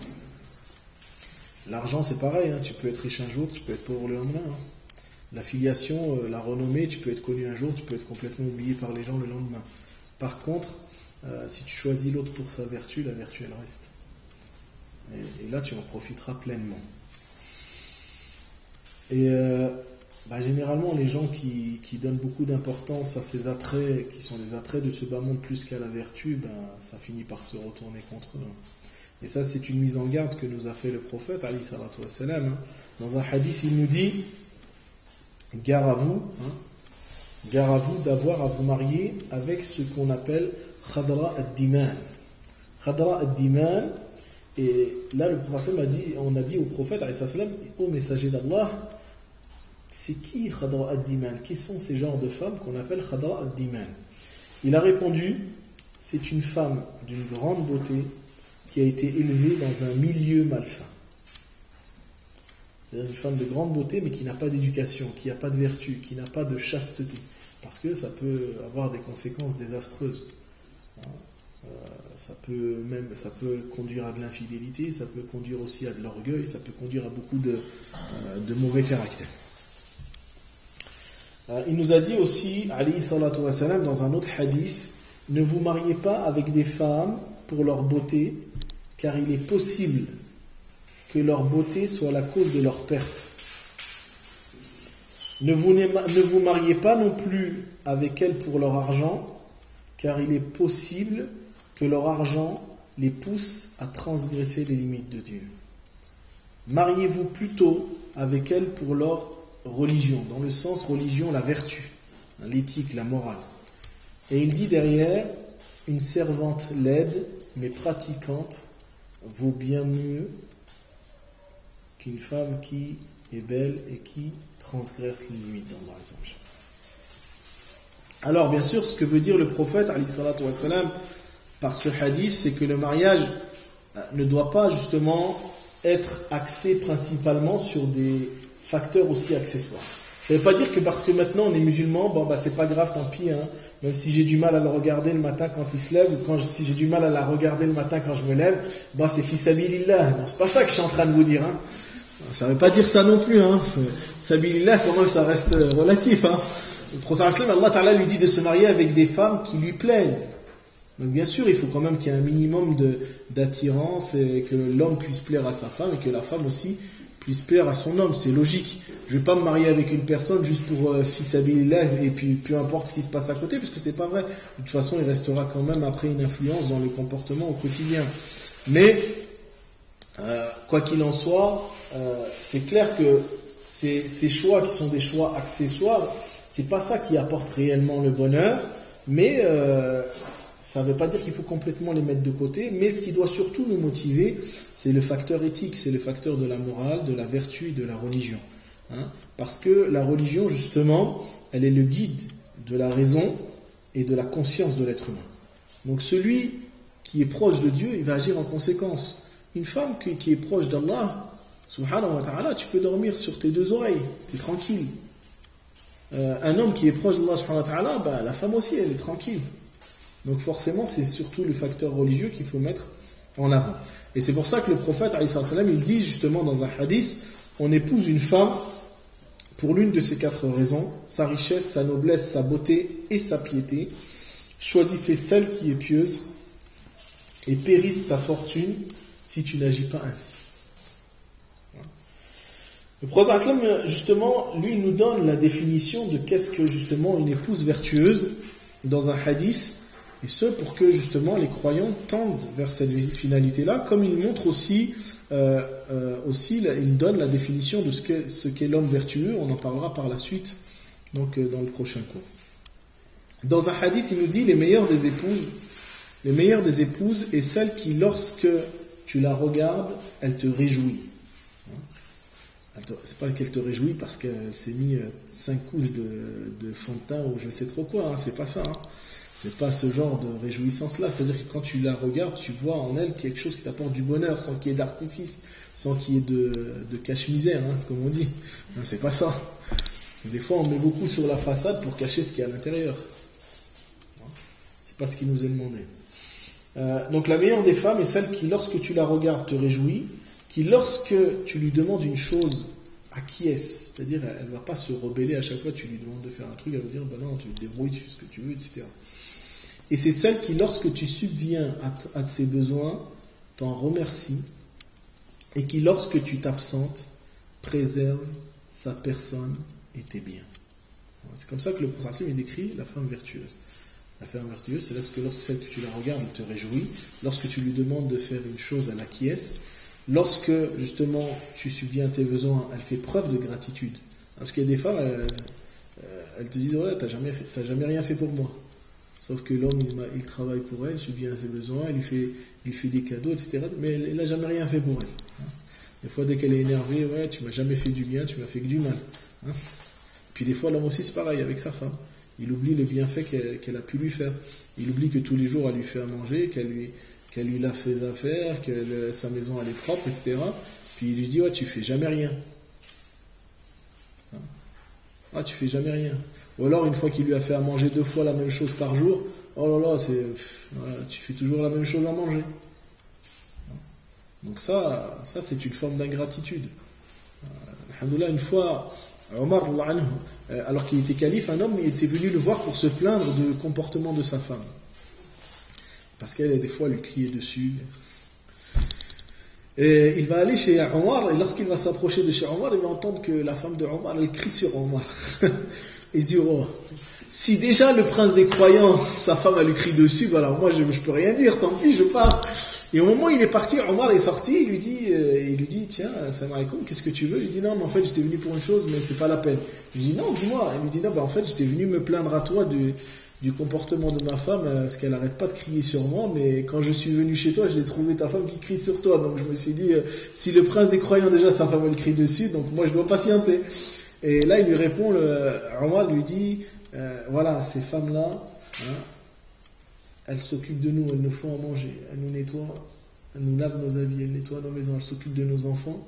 L'argent, c'est pareil. Tu peux être riche un jour, tu peux être pauvre le lendemain. La filiation, la renommée, tu peux être connu un jour, tu peux être complètement oublié par les gens le lendemain. Par contre, si tu choisis l'autre pour sa vertu, la vertu, elle reste. Et là, tu en profiteras pleinement. Et généralement, les gens qui donnent beaucoup d'importance à ces attraits, qui sont des attraits de ce bas monde plus qu'à la vertu, ça finit par se retourner contre eux. Et ça, c'est une mise en garde que nous a fait le prophète, alayhi salatu wassalam. Dans un hadith, il nous dit: gare à vous d'avoir à vous marier avec ce qu'on appelle khadra ad-diman. Khadra ad-diman, et là le prophète on a dit au prophète, au messager d'Allah, c'est qui khadra ad-diman? Qui sont ces genres de femmes qu'on appelle khadra ad-diman? Il a répondu: c'est une femme d'une grande beauté qui a été élevée dans un milieu malsain. C'est-à-dire une femme de grande beauté, mais qui n'a pas d'éducation, qui n'a pas de vertu, qui n'a pas de chasteté. Parce que ça peut avoir des conséquences désastreuses. Ça peut conduire à de l'infidélité, ça peut conduire aussi à de l'orgueil, ça peut conduire à beaucoup de mauvais caractères. Il nous a dit aussi, alayhi salatu wassalam, dans un autre hadith: ne vous mariez pas avec des femmes pour leur beauté, car il est possible que leur beauté soit la cause de leur perte. Ne vous mariez pas non plus avec elles pour leur argent, car il est possible que leur argent les pousse à transgresser les limites de Dieu. Mariez-vous plutôt avec elles pour leur religion, dans le sens religion, la vertu, l'éthique, la morale. Et il dit derrière: une servante laide mais pratiquante vaut bien mieux qu'une femme qui est belle et qui transgresse les limites d'Allah. Alors bien sûr, ce que veut dire le prophète alayhi salatu wassalam par ce hadith, c'est que le mariage ne doit pas justement être axé principalement sur des facteurs aussi accessoires. Ça ne veut pas dire que parce que maintenant on est musulman, c'est pas grave, tant pis, même si j'ai du mal à le regarder le matin quand il se lève, ou si j'ai du mal à la regarder le matin quand je me lève, c'est fi sabilillah. Non, c'est pas ça que je suis en train de vous dire. Ça ne veut pas dire ça non plus. Sabilillah, quand même, ça reste relatif. Le prophète Allah Ta'ala lui dit de se marier avec des femmes qui lui plaisent. Donc bien sûr, il faut quand même qu'il y ait un minimum d'attirance et que l'homme puisse plaire à sa femme et que la femme aussi puisse plaire à son homme. C'est logique. Je ne vais pas me marier avec une personne juste pour fi sabilillah et puis peu importe ce qui se passe à côté, puisque c'est pas vrai. De toute façon, il restera quand même après une influence dans le comportement au quotidien. Mais quoi qu'il en soit, c'est clair que ces choix qui sont des choix accessoires, c'est pas ça qui apporte réellement le bonheur, mais ça ne veut pas dire qu'il faut complètement les mettre de côté, mais ce qui doit surtout nous motiver, c'est le facteur éthique, c'est le facteur de la morale, de la vertu et de la religion. Parce que la religion, justement, elle est le guide de la raison et de la conscience de l'être humain. Donc celui qui est proche de Dieu, il va agir en conséquence. Une femme qui est proche d'Allah, subhanahu wa ta'ala, tu peux dormir sur tes deux oreilles, tu es tranquille. Un homme qui est proche d'Allah, subhanahu wa ta'ala, la femme aussi, elle est tranquille. Donc forcément, c'est surtout le facteur religieux qu'il faut mettre en avant. Et c'est pour ça que le prophète, alayhi salam, il dit justement dans un hadith, on épouse une femme pour l'une de ces 4 raisons, sa richesse, sa noblesse, sa beauté et sa piété. Choisissez celle qui est pieuse et périsse ta fortune si tu n'agis pas ainsi. Le prophète sallam, justement, lui nous donne la définition de qu'est-ce que justement une épouse vertueuse dans un hadith, et ce pour que justement les croyants tendent vers cette finalité-là, comme il montre aussi, il donne la définition de ce qu'est l'homme vertueux. On en parlera par la suite, donc dans le prochain cours. Dans un hadith, il nous dit les meilleures des épouses est celle qui, lorsque tu la regardes, elle te réjouit. C'est pas qu'elle te réjouit parce qu'elle s'est mis 5 couches de fond de teint ou je sais trop quoi, c'est pas ça. C'est pas ce genre de réjouissance-là. C'est-à-dire que quand tu la regardes, tu vois en elle quelque chose qui t'apporte du bonheur, sans qu'il y ait d'artifice, sans qu'il y ait de cache-misère, comme on dit. Non, c'est pas ça. Des fois, on met beaucoup sur la façade pour cacher ce qu'il y a à l'intérieur. C'est pas ce qui nous est demandé. Donc la meilleure des femmes est celle qui, lorsque tu la regardes, te réjouit, qui, lorsque tu lui demandes une chose, acquiesce, c'est-à-dire elle ne va pas se rebeller à chaque fois que tu lui demandes de faire un truc, elle va dire non, tu te débrouilles, tu fais ce que tu veux, etc. Et c'est celle qui, lorsque tu subviens à ses besoins, t'en remercie, et qui, lorsque tu t'absentes, préserve sa personne et tes biens. C'est comme ça que le prophète il décrit la femme vertueuse. La femme vertueuse, c'est lorsque celle que tu la regardes, elle te réjouit. Lorsque tu lui demandes de faire une chose, elle acquiesce. Lorsque, justement, tu subviens à tes besoins, elle fait preuve de gratitude. Parce qu'il y a des femmes, elles te disent « Ouais, t'as jamais rien fait pour moi. » Sauf que l'homme, il travaille pour elle, subvient à ses besoins, il fait des cadeaux, etc. Mais il n'a jamais rien fait pour elle. Des fois, dès qu'elle est énervée, « Ouais, tu m'as jamais fait du bien, tu m'as fait que du mal. » Puis des fois, l'homme aussi, c'est pareil avec sa femme. Il oublie le bienfait qu'elle a pu lui faire. Il oublie que tous les jours, elle lui fait à manger, qu'elle lui lave ses affaires, que sa maison elle est propre, etc. Puis il lui dit, ouais, tu fais jamais rien. Ah, tu fais jamais rien. Ou alors, une fois qu'il lui a fait à manger 2 fois la même chose par jour, oh là là, tu fais toujours la même chose à manger. Donc ça c'est une forme d'ingratitude. Alhamdoulilah, une fois, Omar, alors qu'il était calife, un homme était venu le voir pour se plaindre du comportement de sa femme. Parce qu'elle, des fois, lui criait dessus. Et il va aller chez Omar, et lorsqu'il va s'approcher de chez Omar, il va entendre que la femme de Omar, elle crie sur Omar. Et il dit, oh, si déjà le prince des croyants, sa femme, elle lui crie dessus, ben alors moi, je peux rien dire, tant pis, je pars. Et au moment où il est parti, Omar est sorti, il lui dit, tiens, salam alaikum, qu'est-ce que tu veux? Il lui dit, non, mais en fait, j'étais venu pour une chose, mais c'est pas la peine. Il lui dit, non, dis-moi. Il lui dit, non, ben en fait, j'étais venu me plaindre à toi du comportement de ma femme, parce qu'elle n'arrête pas de crier sur moi, mais quand je suis venu chez toi, je l'ai trouvé ta femme qui crie sur toi. Donc je me suis dit, si le prince des croyants, déjà, sa femme, elle crie dessus, donc moi, je dois patienter. Et là, il lui répond, Omar lui dit, voilà, ces femmes-là, elles s'occupent de nous, elles nous font à manger, elles nous nettoient, elles nous lavent nos habits, elles nettoient nos maisons, elles s'occupent de nos enfants.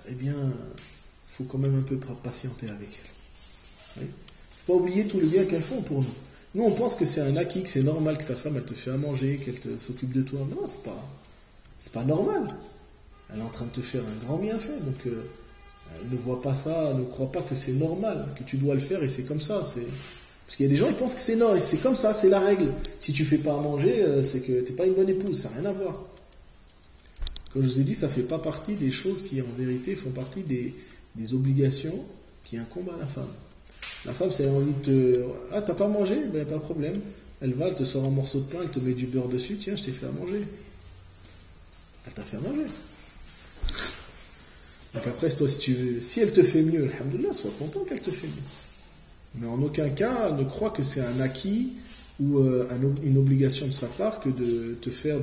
Eh bien, il faut quand même un peu patienter avec elles. Oui. Faut pas oublier tout le bien qu'elles font pour nous. Nous, on pense que c'est un acquis, que c'est normal que ta femme, elle te fait à manger, qu'elle s'occupe de toi. Non, c'est pas normal. Elle est en train de te faire un grand bienfait, donc ne vois pas ça, ne crois pas que c'est normal, que tu dois le faire et c'est comme ça. Parce qu'il y a des gens, ils pensent que c'est normal, c'est comme ça, c'est la règle. Si tu fais pas à manger, c'est que t'es pas une bonne épouse, ça n'a rien à voir. Comme je vous ai dit, ça fait pas partie des choses qui, en vérité, font partie des obligations qui incombent à la femme. La femme, si elle a envie de ah, t'as pas mangé? Ben, pas de problème. Elle va, elle te sort un morceau de pain, elle te met du beurre dessus, tiens, je t'ai fait à manger. Elle t'a fait à manger. Donc après, toi, si elle te fait mieux, alhamdoulilah, sois content qu'elle te fait mieux. Mais en aucun cas, ne crois que c'est un acquis ou une obligation de sa part que de te faire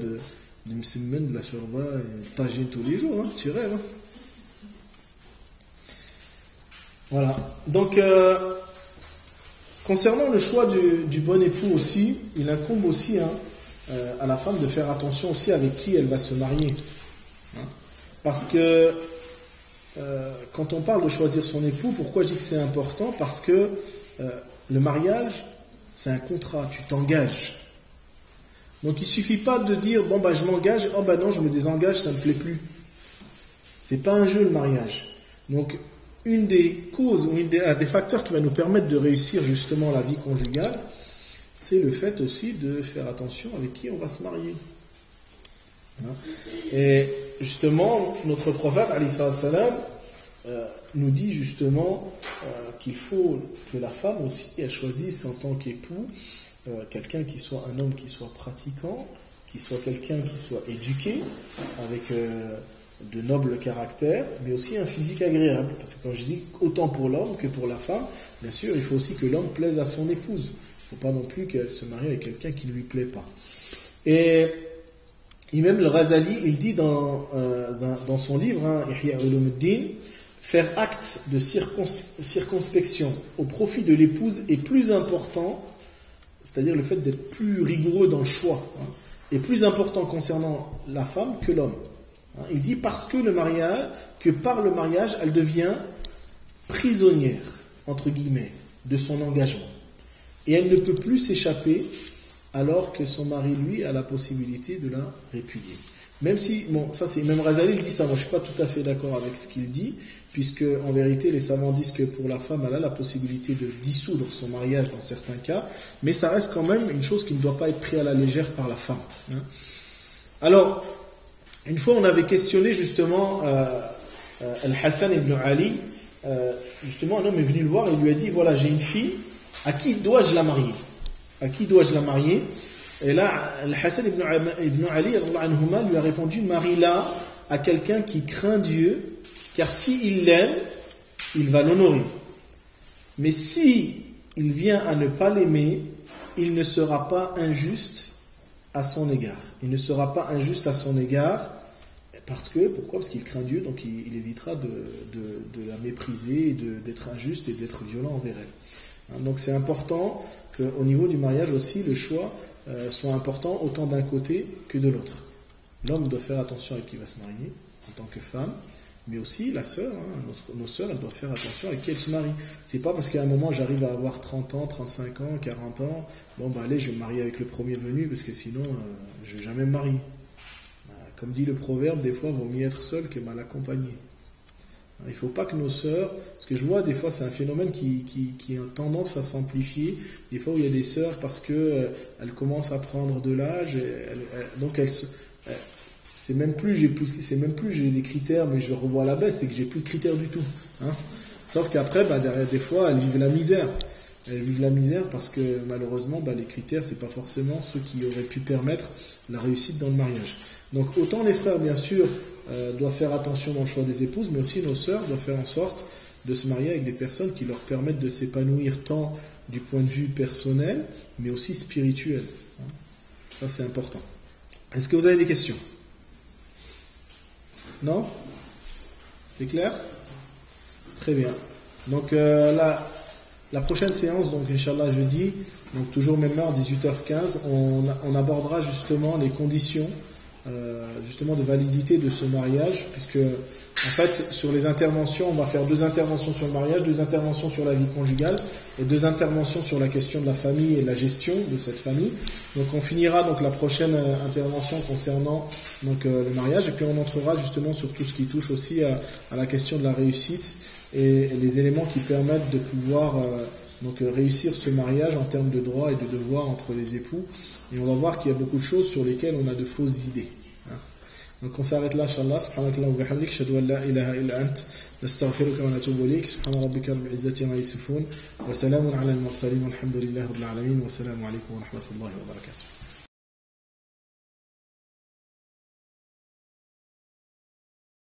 du musulman, de la shorba et tagine tous les jours, hein, tu rêves. Hein. Voilà. Donc, concernant le choix du bon époux aussi, il incombe aussi à la femme de faire attention aussi avec qui elle va se marier. Hein. Parce que quand on parle de choisir son époux, pourquoi je dis que c'est important? Parce que le mariage, c'est un contrat, tu t'engages. Donc il ne suffit pas de dire, bon bah je m'engage, oh bah non je me désengage, ça ne me plaît plus. C'est pas un jeu le mariage. Donc une des causes, ou un des facteurs qui va nous permettre de réussir justement la vie conjugale, c'est le fait aussi de faire attention avec qui on va se marier. Et justement, notre prophète, alayhi salam, nous dit justement qu'il faut que la femme aussi, elle choisisse en tant qu'époux quelqu'un qui soit un homme qui soit pratiquant, qui soit quelqu'un qui soit éduqué, avec de nobles caractères, mais aussi un physique agréable. Parce que quand je dis autant pour l'homme que pour la femme, bien sûr, il faut aussi que l'homme plaise à son épouse. Il ne faut pas non plus qu'elle se marie avec quelqu'un qui ne lui plaît pas. Et même le Ghazali, il dit dans son livre, Ihya Ulumuddin, faire acte de circonspection au profit de l'épouse est plus important, c'est-à-dire le fait d'être plus rigoureux dans le choix, est plus important concernant la femme que l'homme. Il dit parce que par le mariage, elle devient prisonnière, entre guillemets, de son engagement. Et elle ne peut plus s'échapper alors que son mari, lui, a la possibilité de la répudier. Même si, bon, ça c'est, même Ghazali il dit ça, moi je suis pas tout à fait d'accord avec ce qu'il dit, puisque en vérité les savants disent que pour la femme, elle a la possibilité de dissoudre son mariage dans certains cas, mais ça reste quand même une chose qui ne doit pas être prise à la légère par la femme. Alors, une fois on avait questionné justement Al-Hassan ibn Ali, justement un homme est venu le voir et il lui a dit, voilà j'ai une fille, à qui dois-je la marier? À qui dois-je la marier? Et là, Al-Hassan ibn Ali lui a répondu, marie-la à quelqu'un qui craint Dieu, car s'il l'aime, il va l'honorer. Mais si il vient à ne pas l'aimer, il ne sera pas injuste à son égard. Il ne sera pas injuste à son égard, pourquoi? Parce qu'il craint Dieu, donc il évitera de la mépriser, d'être injuste et d'être violent envers elle. Donc c'est important qu'au niveau du mariage aussi, le choix soit important autant d'un côté que de l'autre. L'homme doit faire attention à qui il va se marier en tant que femme, mais aussi la sœur, nos sœurs, elles doivent faire attention avec qui elles se marient. C'est pas parce qu'à un moment j'arrive à avoir 30 ans, 35 ans, 40 ans, bon bah allez je vais me marier avec le premier venu parce que sinon je vais jamais me marier. Comme dit le proverbe, des fois, il vaut mieux être seul que mal accompagné. Il ne faut pas que nos sœurs, parce que je vois des fois, c'est un phénomène qui a tendance à s'amplifier. Des fois où il y a des sœurs, parce que elles commencent à prendre de l'âge, donc c'est même plus j'ai des critères, mais je revois à la baisse, c'est que j'ai plus de critères du tout. Sauf qu'après, derrière des fois, elles vivent la misère. Elles vivent la misère parce que malheureusement, les critères, c'est pas forcément ceux qui auraient pu permettre la réussite dans le mariage. Donc autant les frères, bien sûr, doivent faire attention dans le choix des épouses, mais aussi nos sœurs doivent faire en sorte de se marier avec des personnes qui leur permettent de s'épanouir tant du point de vue personnel, mais aussi spirituel. Ça, c'est important. Est-ce que vous avez des questions? Non? C'est clair? Très bien. Donc la prochaine séance, donc Inch'Allah jeudi, donc toujours même heure, 18h15, on abordera justement les conditions justement de validité de ce mariage, puisque en fait sur les interventions, on va faire 2 interventions sur le mariage, 2 interventions sur la vie conjugale et 2 interventions sur la question de la famille et de la gestion de cette famille. Donc on finira donc la prochaine intervention concernant donc le mariage, et puis on entrera justement sur tout ce qui touche aussi à la question de la réussite et les éléments qui permettent de pouvoir donc réussir ce mariage en termes de droits et de devoirs entre les époux. Et on va voir qu'il y a beaucoup de choses sur lesquelles on a de fausses idées. Donc on s'arrête là, Inch'Allah. Subhanakallah wa bihamdik, ashhadu an la ilaha illa ant, nastaghfiruka wa natubu ilayk. Subhana rabbika rabbil izzati amma yasifun, wa salamun ala al-mursalin, walhamdulillahi rabbil alamin, wa salamu alaykum wa rahmatullahi wa barakatuh.